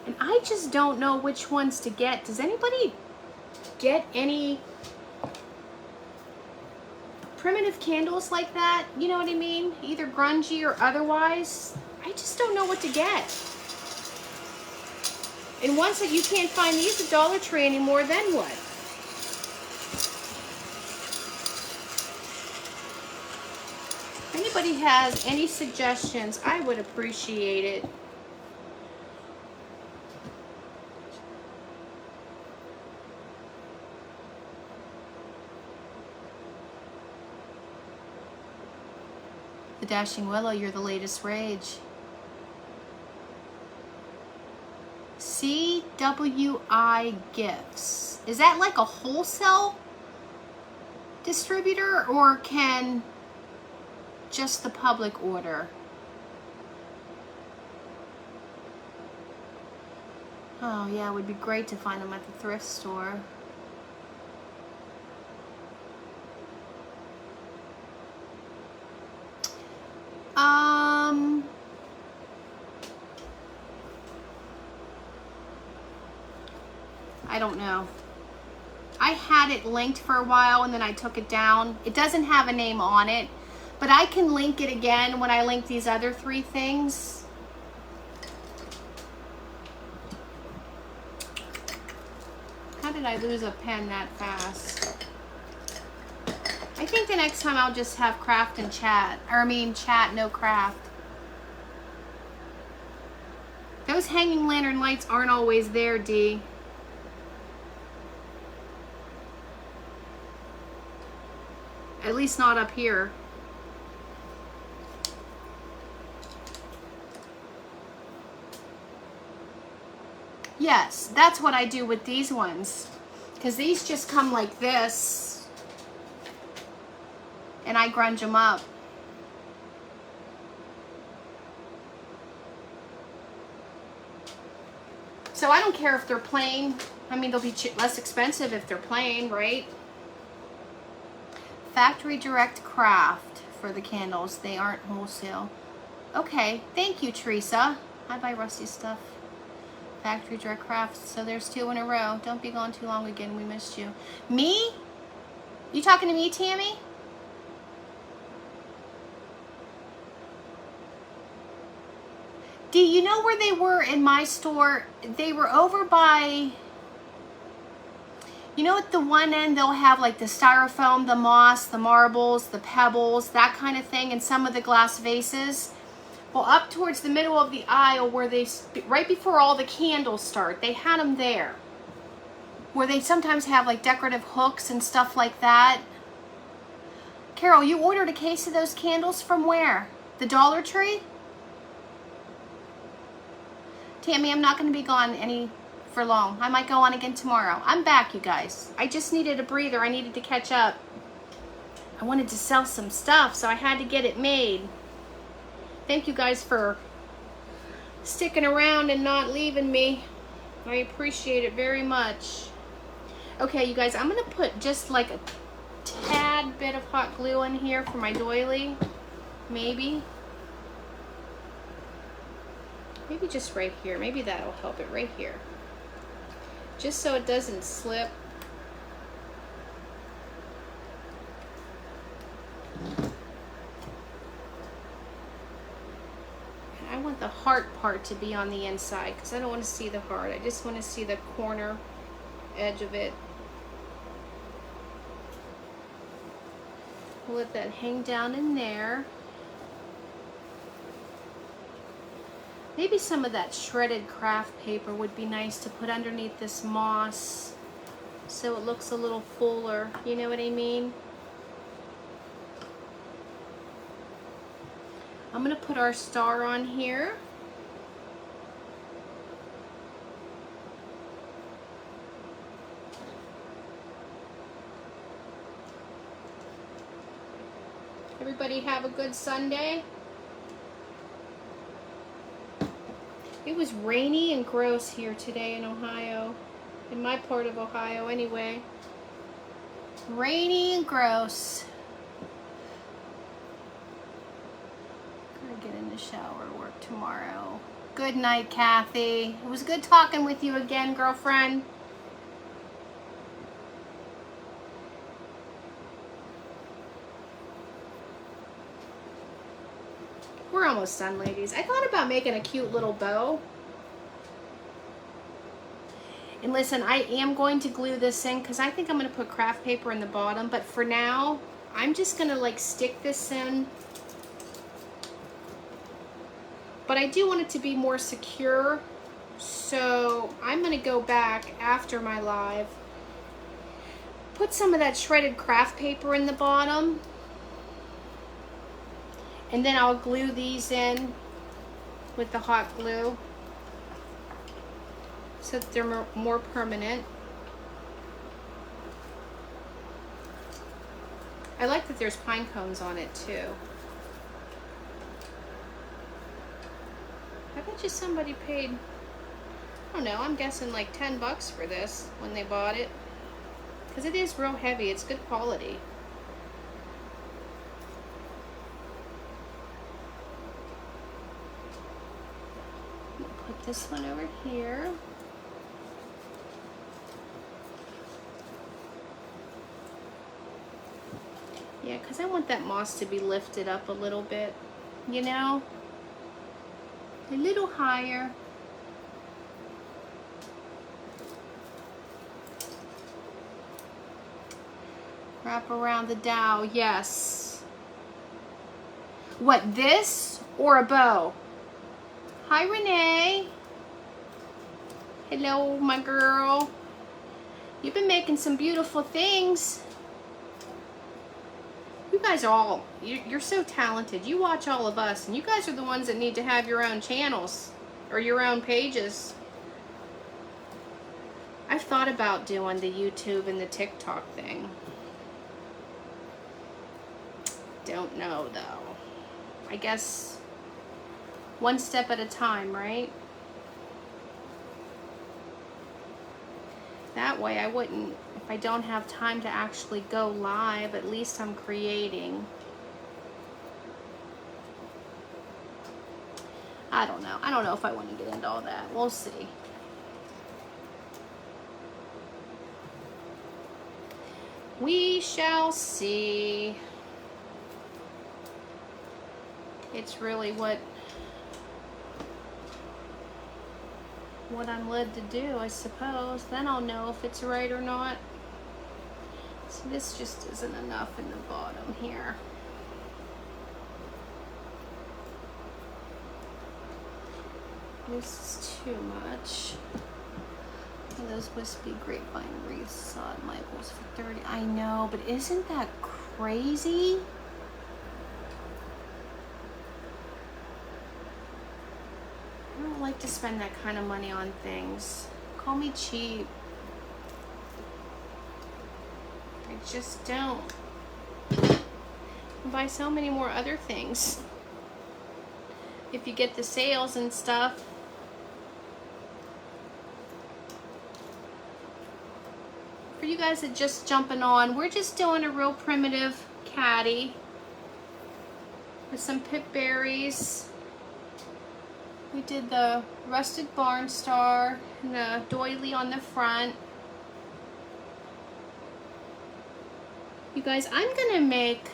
And I just don't know which ones to get. Does anybody get any primitive candles like that, you know what I mean? Either grungy or otherwise. I just don't know what to get. And once that you can't find these at Dollar Tree anymore, then what? If anybody has any suggestions, I would appreciate it. The Dashing Willow, you're the latest rage. CWI Gifts. Is that like a wholesale distributor, or can just the public order? Oh yeah, it would be great to find them at the thrift store. I don't know. I had it linked for a while and then I took it down. It doesn't have a name on it, but I can link it again when I link these other 3 things. How did I lose a pen that fast? I think the next time I'll just have craft and chat. Or I mean chat, no craft. Those hanging lantern lights aren't always there, D. At least not up here. Yes, that's what I do with these ones. Because these just come like this. And I grunge them up. So I don't care if they're plain. I mean, they'll be less expensive if they're plain, right? Factory direct craft for the candles. They aren't wholesale. Okay, thank you, Teresa. I buy Rusty stuff. Factory direct craft. So there's 2 in a row. Don't be gone too long again. We missed you. Me? You talking to me, Tammy? Do you know where they were in my store? They were over by... You know, at the one end, they'll have like the styrofoam, the moss, the marbles, the pebbles, that kind of thing, and some of the glass vases. Well, up towards the middle of the aisle where they, right before all the candles start, they had them there. Where they sometimes have like decorative hooks and stuff like that. Carol, you ordered a case of those candles from where? The Dollar Tree? Tammy, I'm not going to be gone for long. I might go on again tomorrow. I'm back, you guys. I just needed a breather. I needed to catch up. I wanted to sell some stuff, so I had to get it made. Thank you guys for sticking around and not leaving me. I appreciate it very much. Okay, you guys, I'm going to put just like a tad bit of hot glue in here for my doily. Maybe. Maybe just right here. Maybe that'll help it right here. Just so it doesn't slip. And I want the heart part to be on the inside because I don't want to see the heart. I just want to see the corner edge of it. We'll let that hang down in there. Maybe some of that shredded craft paper would be nice to put underneath this moss so it looks a little fuller, you know what I mean? I'm gonna put our star on here. Everybody have a good Sunday. It was rainy and gross here today in Ohio. In my part of Ohio, anyway. Rainy and gross. Gotta get in the shower, work tomorrow. Good night, Kathy. It was good talking with you again, girlfriend. We're almost done, ladies. I thought about making a cute little bow. And listen, I am going to glue this in because I think I'm going to put craft paper in the bottom. But for now, I'm just going to like stick this in. But I do want it to be more secure. So I'm going to go back after my live, put some of that shredded craft paper in the bottom. And then I'll glue these in with the hot glue so that they're more permanent. I like that there's pine cones on it too. I bet you somebody paid, I don't know, I'm guessing like 10 bucks for this when they bought it. Because it is real heavy, it's good quality. Put this one over here. Yeah, because I want that moss to be lifted up a little bit, you know? A little higher. Wrap around the dowel, yes. What, this or a bow? Hi, Renee. Hello, my girl. You've been making some beautiful things. You guys are all, you're so talented. You watch all of us, and you guys are the ones that need to have your own channels or your own pages. I've thought about doing the YouTube and the TikTok thing. Don't know, though. I guess one step at a time, right? That way I wouldn't, if I don't have time to actually go live, at least I'm creating. I don't know. I don't know if I want to get into all that. We'll see. We shall see. It's really what I'm led to do, I suppose. Then I'll know if it's right or not. So this just isn't enough in the bottom here. This is too much. And those wispy grapevine wreaths on Michael's for 30. I know, but isn't that crazy? I don't like to spend that kind of money on things. Call me cheap. I just don't. I buy so many more other things. If you get the sales and stuff. For you guys that just jumping on, we're just doing a real primitive caddy with some pip berries. We did the rusted barn star and the doily on the front. You guys, I'm gonna make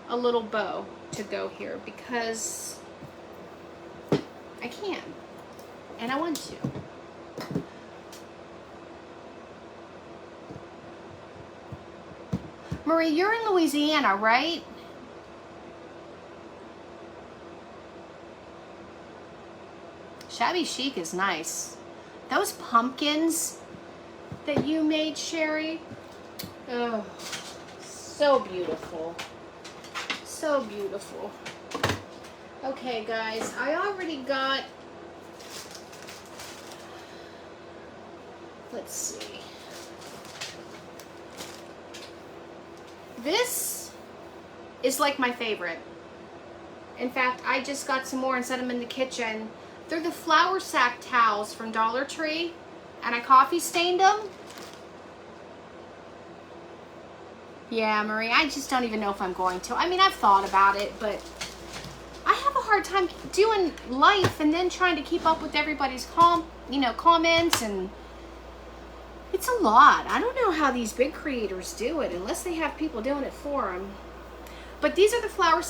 a little bow to go here because I can and I want to. Marie, you're in Louisiana, right? Shabby chic is nice. Those pumpkins that you made, Sherry, oh, so beautiful. So beautiful. Okay, guys, I already got, let's see. This is like my favorite. In fact, I just got some more and set them in the kitchen. They're the flour sack towels from Dollar Tree, and I coffee stained them. Yeah, Marie, I just don't even know if I'm going to. I mean, I've thought about it, but I have a hard time doing life and then trying to keep up with everybody's comments, and it's a lot. I don't know how these big creators do it unless they have people doing it for them. But these are the flour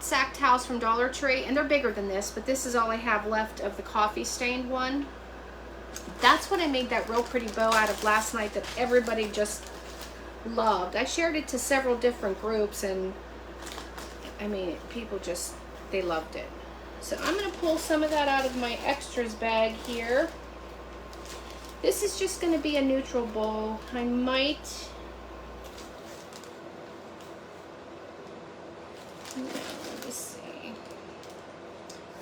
sack towels from Dollar Tree, and they're bigger than this, but this is all I have left of the coffee stained one. That's what I made that real pretty bow out of last night that everybody just loved. I shared it to several different groups, and I mean, people just, they loved it. So I'm going to pull some of that out of my extras bag here. This is just going to be a neutral bowl. I might, let me see.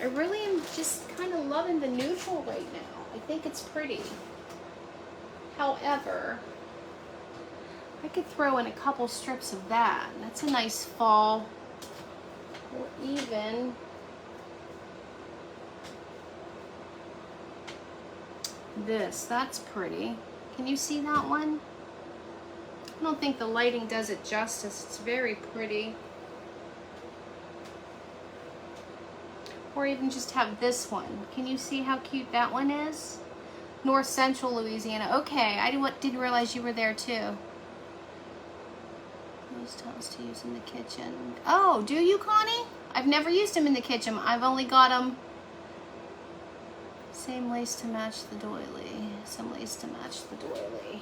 I really am just kind of loving the neutral right now. I think it's pretty. However, I could throw in a couple strips of that. That's a nice fall. Or even this. That's pretty. Can you see that one? I don't think the lighting does it justice. It's very pretty. Or even just have this one. Can you see how cute that one is? North Central Louisiana. Okay, I didn't realize you were there too. Those towels to use in the kitchen. Oh, do you, Connie? I've never used them in the kitchen. I've only got them. Same lace to match the doily. Some lace to match the doily.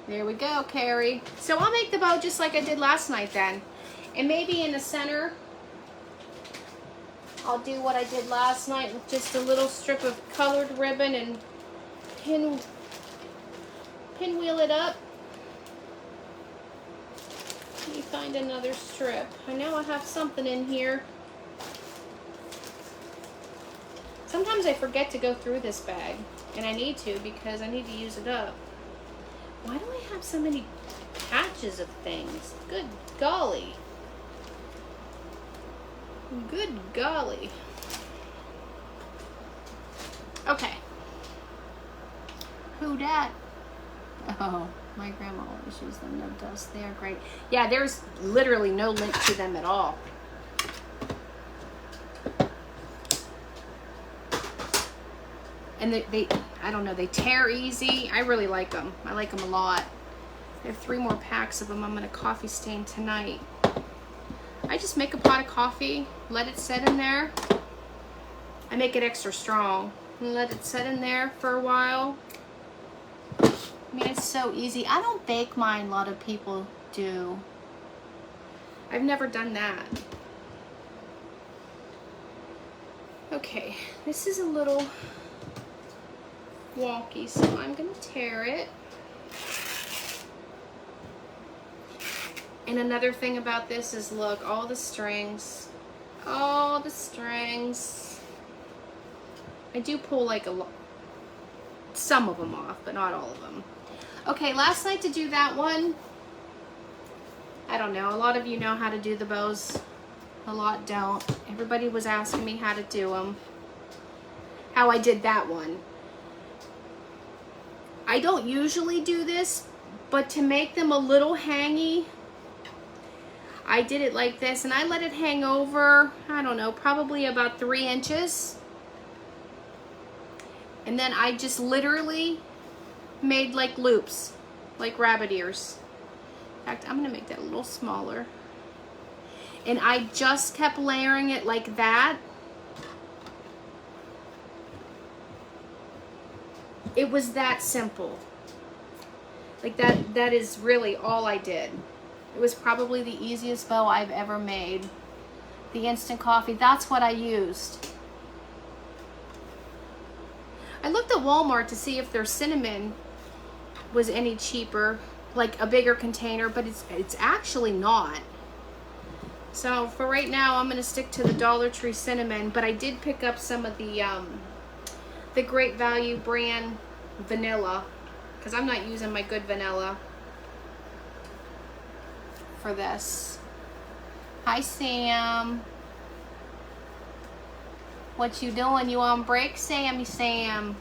There we go, Carrie. So I'll make the bow just like I did last night then. And maybe in the center, I'll do what I did last night with just a little strip of colored ribbon and pinwheel it up. Let me find another strip. I know I have something in here. Sometimes I forget to go through this bag, and I need to because I need to use it up. Why do I have so many patches of things? Good golly. Good golly. Okay. Who dat? Oh, my grandma always used them. No dust. They are great. Yeah, there's literally no link to them at all. And they I don't know, they tear easy. I really like them. I like them a lot. There are 3 more packs of them. I'm going to coffee stain tonight. I just make a pot of coffee, let it sit in there. I make it extra strong and let it sit in there for a while. I mean, it's so easy. I don't bake mine. A lot of people do. I've never done that. Okay, this is a little wonky, so I'm going to tear it. And another thing about this is, look, all the strings. All the strings. I do pull like some of them off, but not all of them. Okay, last night to do that one, I don't know, a lot of you know how to do the bows. A lot don't. Everybody was asking me how to do them. How I did that one. I don't usually do this, but to make them a little hangy, I did it like this, and I let it hang over, I don't know, probably about 3 inches. And then I just literally made like loops, like rabbit ears. In fact, I'm gonna make that a little smaller. And I just kept layering it like that. It was that simple. Like that is really all I did. It was probably the easiest bow I've ever made. The instant coffee, that's what I used. I looked at Walmart to see if their cinnamon was any cheaper, like a bigger container, but it's actually not. So for right now, I'm gonna stick to the Dollar Tree cinnamon, but I did pick up some of the Great Value brand vanilla, because I'm not using my good vanilla for this. Hi, Sam. What you doing? You on break, Sammy Sam?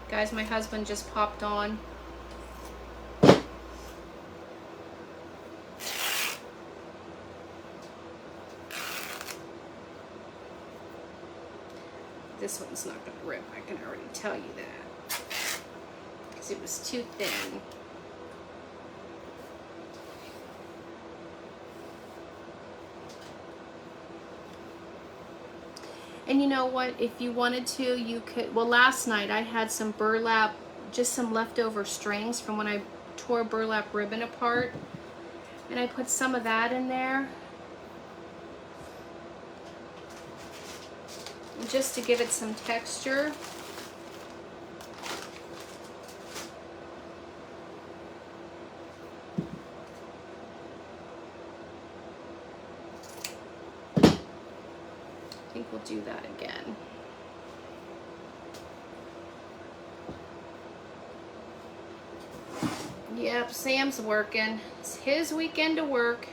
Guys, my husband just popped on. This one's not gonna rip, I can already tell you that, because it was too thin. And you know what, if you wanted to, you could, well, last night I had some burlap, just some leftover strings from when I tore burlap ribbon apart, and I put some of that in there just to give it some texture. I think we'll do that again. Yep, Sam's working. It's his weekend to work.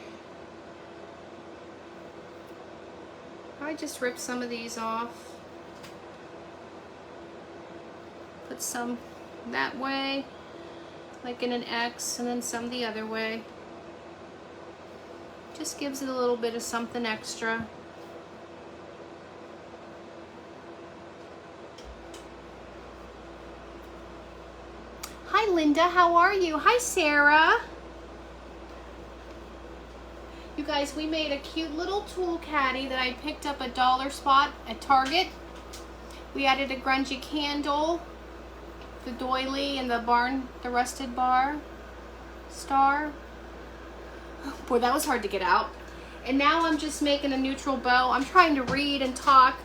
I just rip some of these off. Put some that way, like in an X, and then some the other way. Just gives it a little bit of something extra. Hi Linda, how are you? Hi Sarah. You guys, we made a cute little tool caddy that I picked up at dollarspot at Target. We added a grungy candle, the doily, and the barn, the rusted bar star. Boy, that was hard to get out. And now I'm just making a neutral bow. I'm trying to read and talk.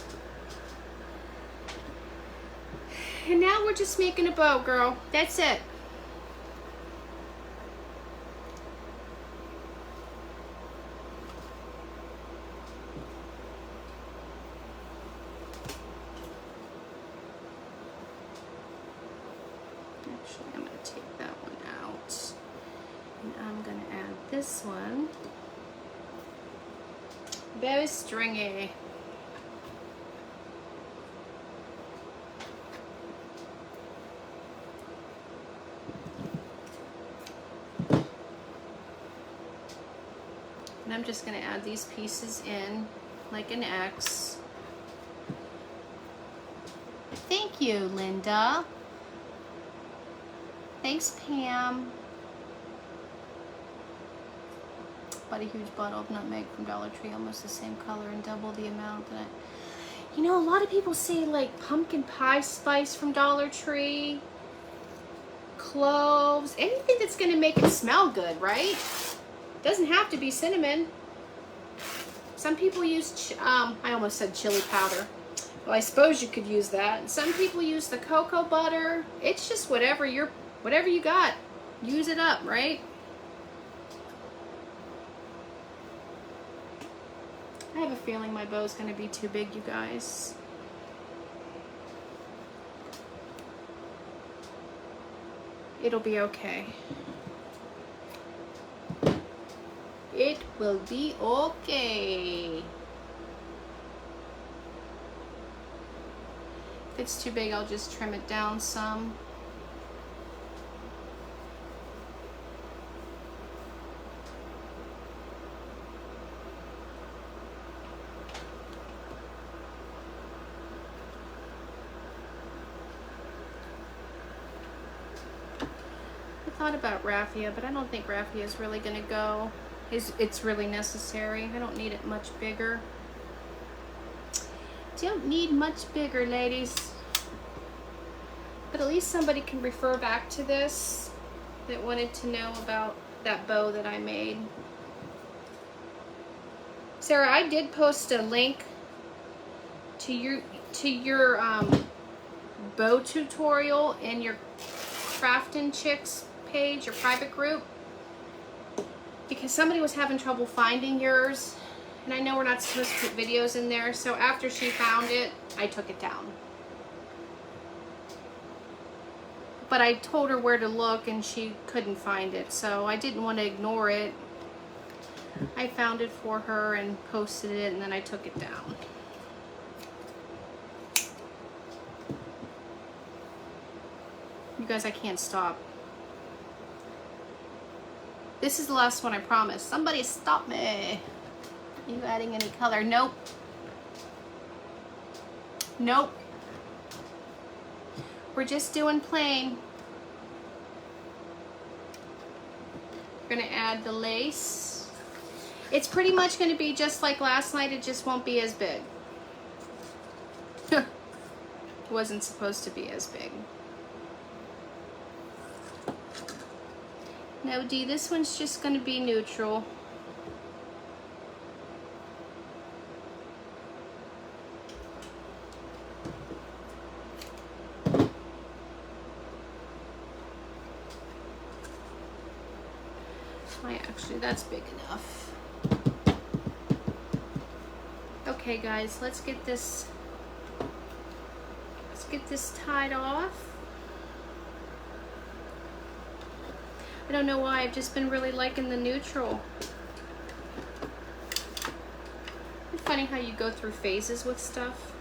And now we're just making a bow, girl. That's it. Actually, I'm going to take that one out. And I'm going to add this one. Very stringy. And I'm just going to add these pieces in like an X. Thank you, Linda. Thanks, Pam. Bought a huge bottle of nutmeg from Dollar Tree, almost the same color and double the amount that you know, a lot of people say like pumpkin pie spice from Dollar Tree, cloves, anything that's gonna make it smell good, right? Doesn't have to be cinnamon. Some people use, I almost said chili powder. Well, I suppose you could use that. Some people use the cocoa butter. It's just whatever you got. Use it up, right? I have a feeling my bow's gonna be too big, you guys. It'll be okay. It will be okay. If it's too big, I'll just trim it down some. I thought about raffia, but I don't think raffia is really gonna go. It's really necessary. I don't need it much bigger. Don't need much bigger, ladies. But at least somebody can refer back to this that wanted to know about that bow that I made. Sarah, I did post a link to your bow tutorial in your Craftin' Chicks page, your private group, because somebody was having trouble finding yours, and I know we're not supposed to put videos in there, so after she found it, I took it down. But I told her where to look and she couldn't find it, so I didn't want to ignore it. I found it for her and posted it, and then I took it down. You guys, I can't stop. This is the last one, I promise. Somebody stop me. Are you adding any color? Nope. Nope. We're just doing plain. We're gonna add the lace. It's pretty much gonna be just like last night, it just won't be as big. wasn't supposed to be as big. No, Dee, this one's just going to be neutral. Actually, that's big enough. Okay, guys, let's get this tied off. I don't know why, I've just been really liking the neutral. It's funny how you go through phases with stuff.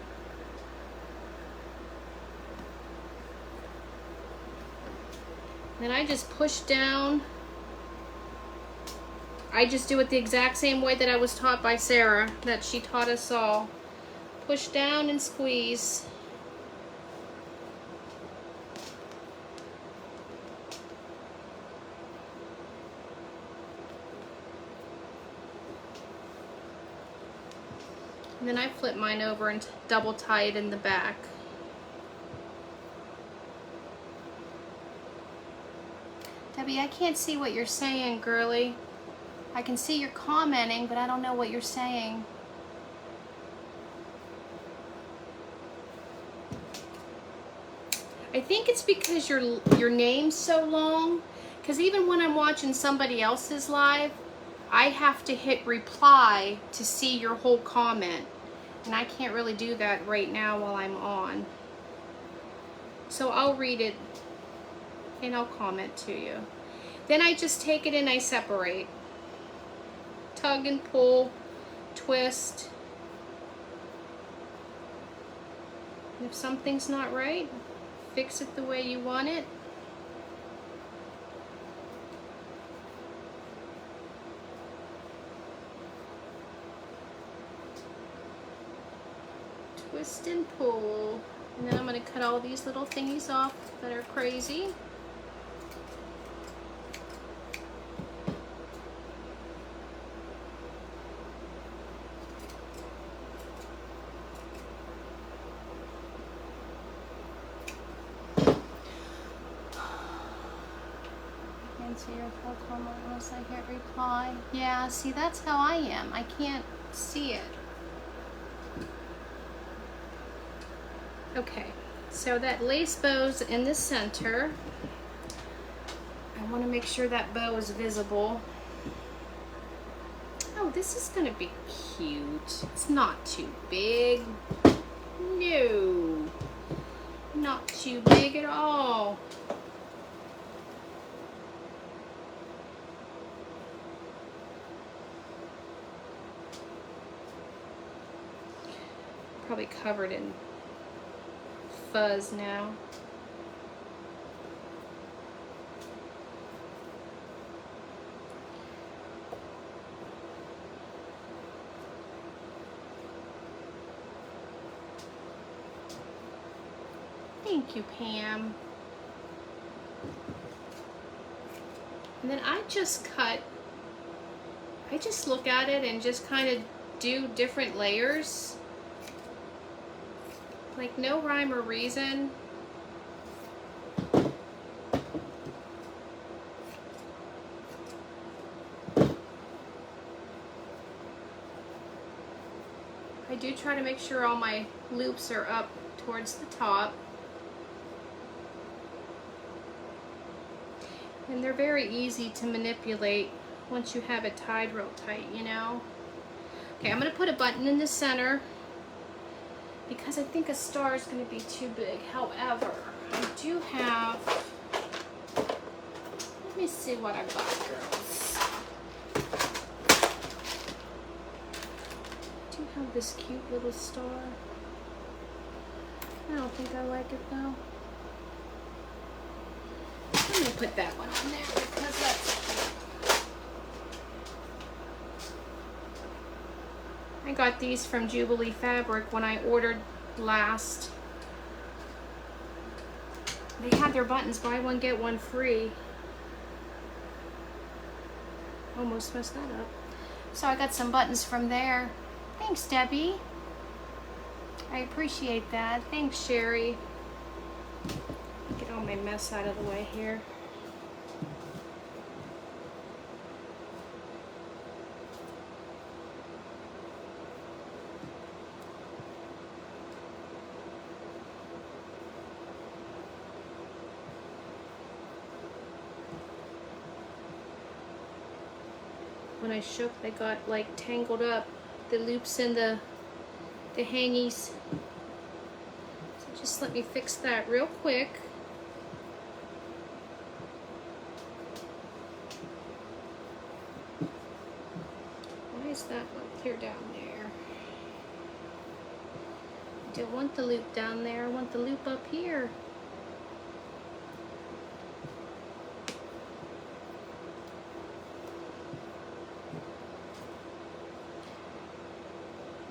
Then I just push down. I just do it the exact same way that I was taught by Sarah, that she taught us all. Push down and squeeze. And then I flip mine over and double tie it in the back. Debbie, I can't see what you're saying, girly. I can see you're commenting, but I don't know what you're saying. I think it's because your name's so long, because even when I'm watching somebody else's live, I have to hit reply to see your whole comment, and I can't really do that right now while I'm on. So I'll read it and I'll comment to you. Then I just take it and I separate. Tug and pull, twist. And if something's not right, fix it the way you want it. Twist and pull. And then I'm going to cut all these little thingies off that are crazy. Your comment unless I hit reply. Yeah, see, that's how I am. I can't see it. Okay, so that lace bow's in the center. I want to make sure that bow is visible. Oh, this is going to be cute. It's not too big. No, not too big at all. Probably covered in fuzz now. Thank you, Pam. And then I just look at it and just kind of do different layers. Like no rhyme or reason. I do try to make sure all my loops are up towards the top. And they're very easy to manipulate once you have it tied real tight, you know. Okay, I'm going to put a button in the center because I think a star is going to be too big. However, I do have, let me see what I got, girls. I do have this cute little star. I don't think I like it though. I'm going to put that one on there because that's cute. I got these from Jubilee Fabric when I ordered last. They had their buttons, buy one, get one free. Almost messed that up. So I got some buttons from there. Thanks, Debbie. I appreciate that. Thanks, Sherry. Get all my mess out of the way here. When I shook, they got like tangled up, the loops and the hangies. So just let me fix that real quick. Why is that up here down there? I don't want the loop down there, I want the loop up here.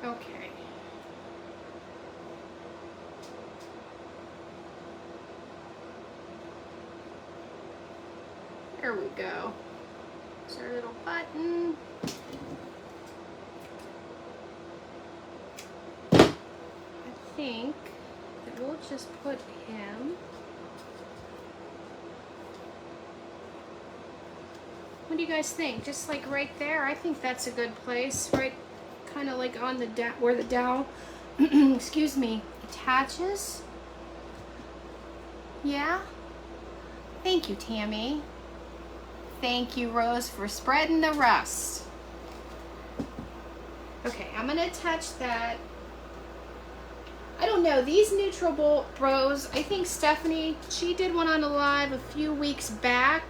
Okay. There we go. There's our little button. I think that we'll just put him. What do you guys think? Just like right there? I think that's a good place, right? Kind of like on the where the dowel, excuse me, attaches. Yeah. Thank you, Tammy. Thank you, Rose, for spreading the rust. Okay, I'm gonna attach that. I don't know, these neutral bros, I think Stephanie, she did one on a live a few weeks back.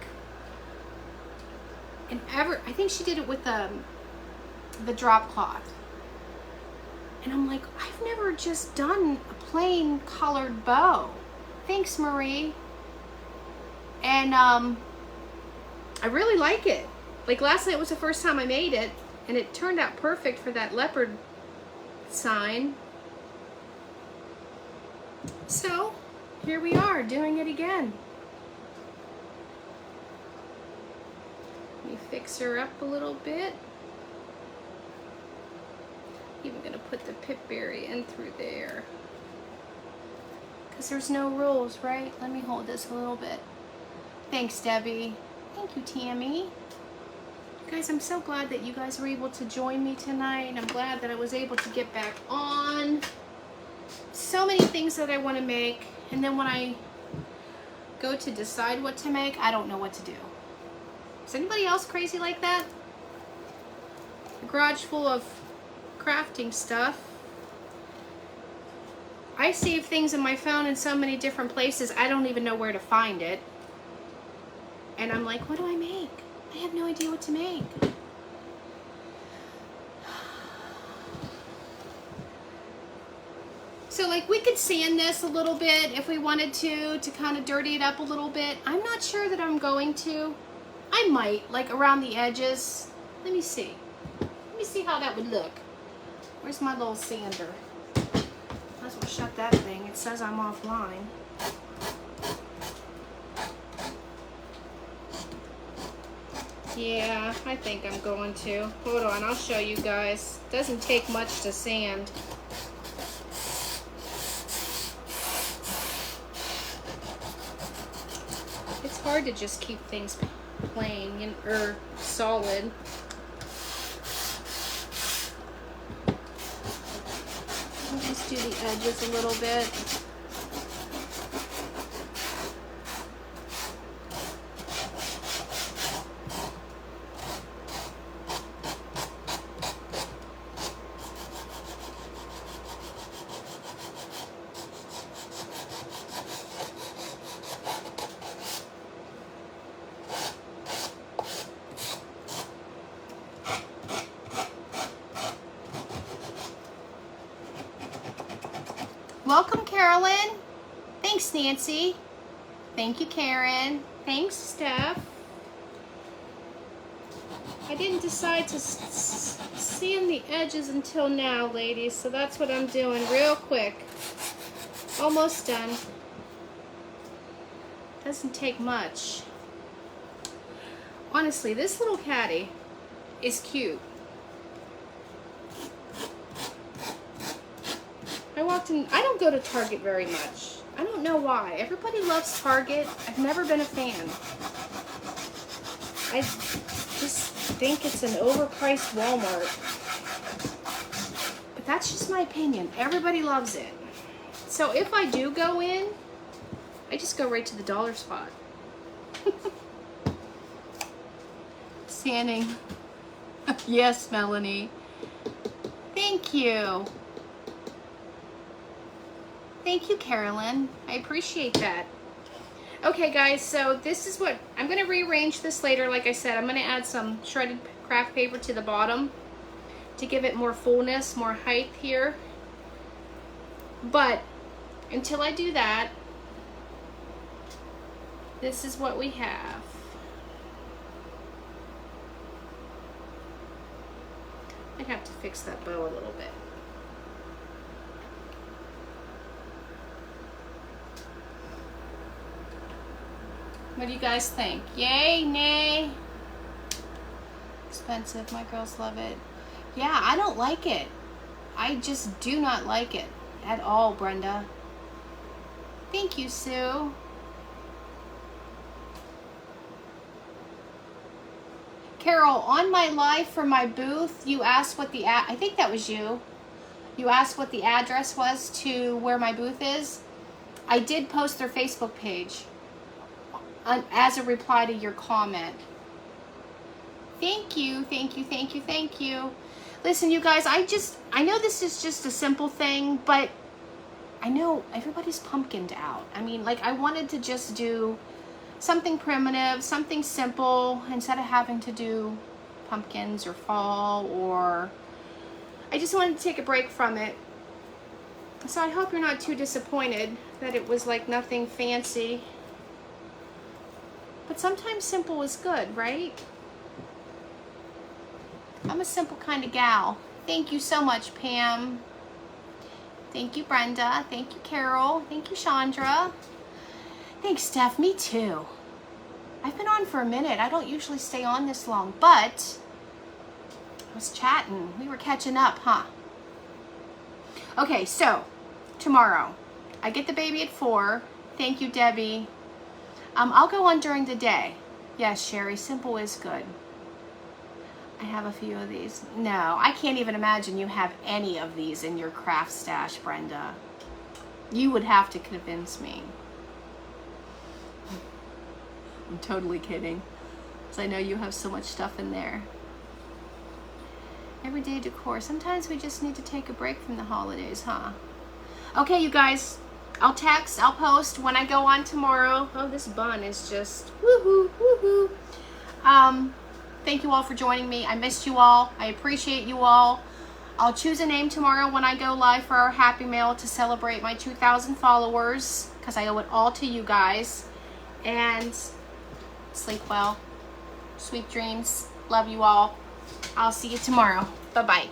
And I think she did it with the drop cloth. And I'm like, I've never just done a plain colored bow. Thanks, Marie. And I really like it. Like last night was the first time I made it, and it turned out perfect for that leopard sign. So here we are doing it again. Let me fix her up a little bit. Even gonna put the pipberry in through there. Because there's no rules, right? Let me hold this a little bit. Thanks, Debbie. Thank you, Tammy. Guys, I'm so glad that you guys were able to join me tonight. I'm glad that I was able to get back on. So many things that I want to make, and then when I go to decide what to make, I don't know what to do. Is anybody else crazy like that? A garage full of crafting stuff. I save things in my phone in so many different places, I don't even know where to find it. And I'm like, what do I make? I have no idea what to make. So like we could sand this a little bit if we wanted to kind of dirty it up a little bit. I'm not sure that I'm going to. I might, like around the edges. Let me see. Let me see how that would look. Where's my little sander? Might as well shut that thing. It says I'm offline. Yeah, I think I'm going to. Hold on, I'll show you guys. Doesn't take much to sand. It's hard to just keep things plain or solid. I'll just do the edges a little bit. Welcome, Carolyn. Thanks, Nancy. Thank you, Karen. Thanks, Steph. I didn't decide to sand the edges until now, ladies, so that's what I'm doing real quick. Almost done. Doesn't take much. Honestly, this little caddy is cute. I walked I don't go to Target very much. I don't know why. Everybody loves Target. I've never been a fan. I just think it's an overpriced Walmart. But that's just my opinion. Everybody loves it. So if I do go in, I just go right to the dollar spot. Sanding. Yes, Melanie. Thank you. Thank you, Carolyn. I appreciate that. Okay, guys, so this is what, I'm going to rearrange this later. Like I said, I'm going to add some shredded craft paper to the bottom to give it more fullness, more height here. But until I do that, this is what we have. I'd have to fix that bow a little bit. What do you guys think? Yay, nay? Expensive, my girls love it. Yeah, I don't like it. I just do not like it at all, Brenda. Thank you, Sue. Carol, on my live for my booth, you asked what the, I think that was you. You asked what the address was to where my booth is. I did post their Facebook page as a reply to your comment. Thank you, thank you, thank you, thank you. Listen, you guys, I know this is just a simple thing, but I know everybody's pumpkined out. I mean, like, I wanted to just do something primitive, something simple, instead of having to do pumpkins or fall, or I just wanted to take a break from it. So I hope you're not too disappointed that it was like nothing fancy. But sometimes simple is good, right? I'm a simple kind of gal. Thank you so much, Pam. Thank you, Brenda. Thank you, Carol. Thank you, Chandra. Thanks, Steph. Me too. I've been on for a minute. I don't usually stay on this long, but I was chatting. We were catching up, huh? Okay, so tomorrow, I get the baby at 4. Thank you, Debbie. I'll go on during the day. Yes, Sherry, simple is good. I have a few of these. No, I can't even imagine you have any of these in your craft stash, Brenda. You would have to convince me. I'm totally kidding, because I know you have so much stuff in there. Everyday decor. Sometimes we just need to take a break from the holidays, huh? Okay, you guys. I'll text, I'll post when I go on tomorrow. Oh, this bun is just woohoo, woohoo. Thank you all for joining me. I missed you all. I appreciate you all. I'll choose a name tomorrow when I go live for our Happy Mail to celebrate my 2,000 followers, because I owe it all to you guys. And sleep well. Sweet dreams. Love you all. I'll see you tomorrow. Bye-bye.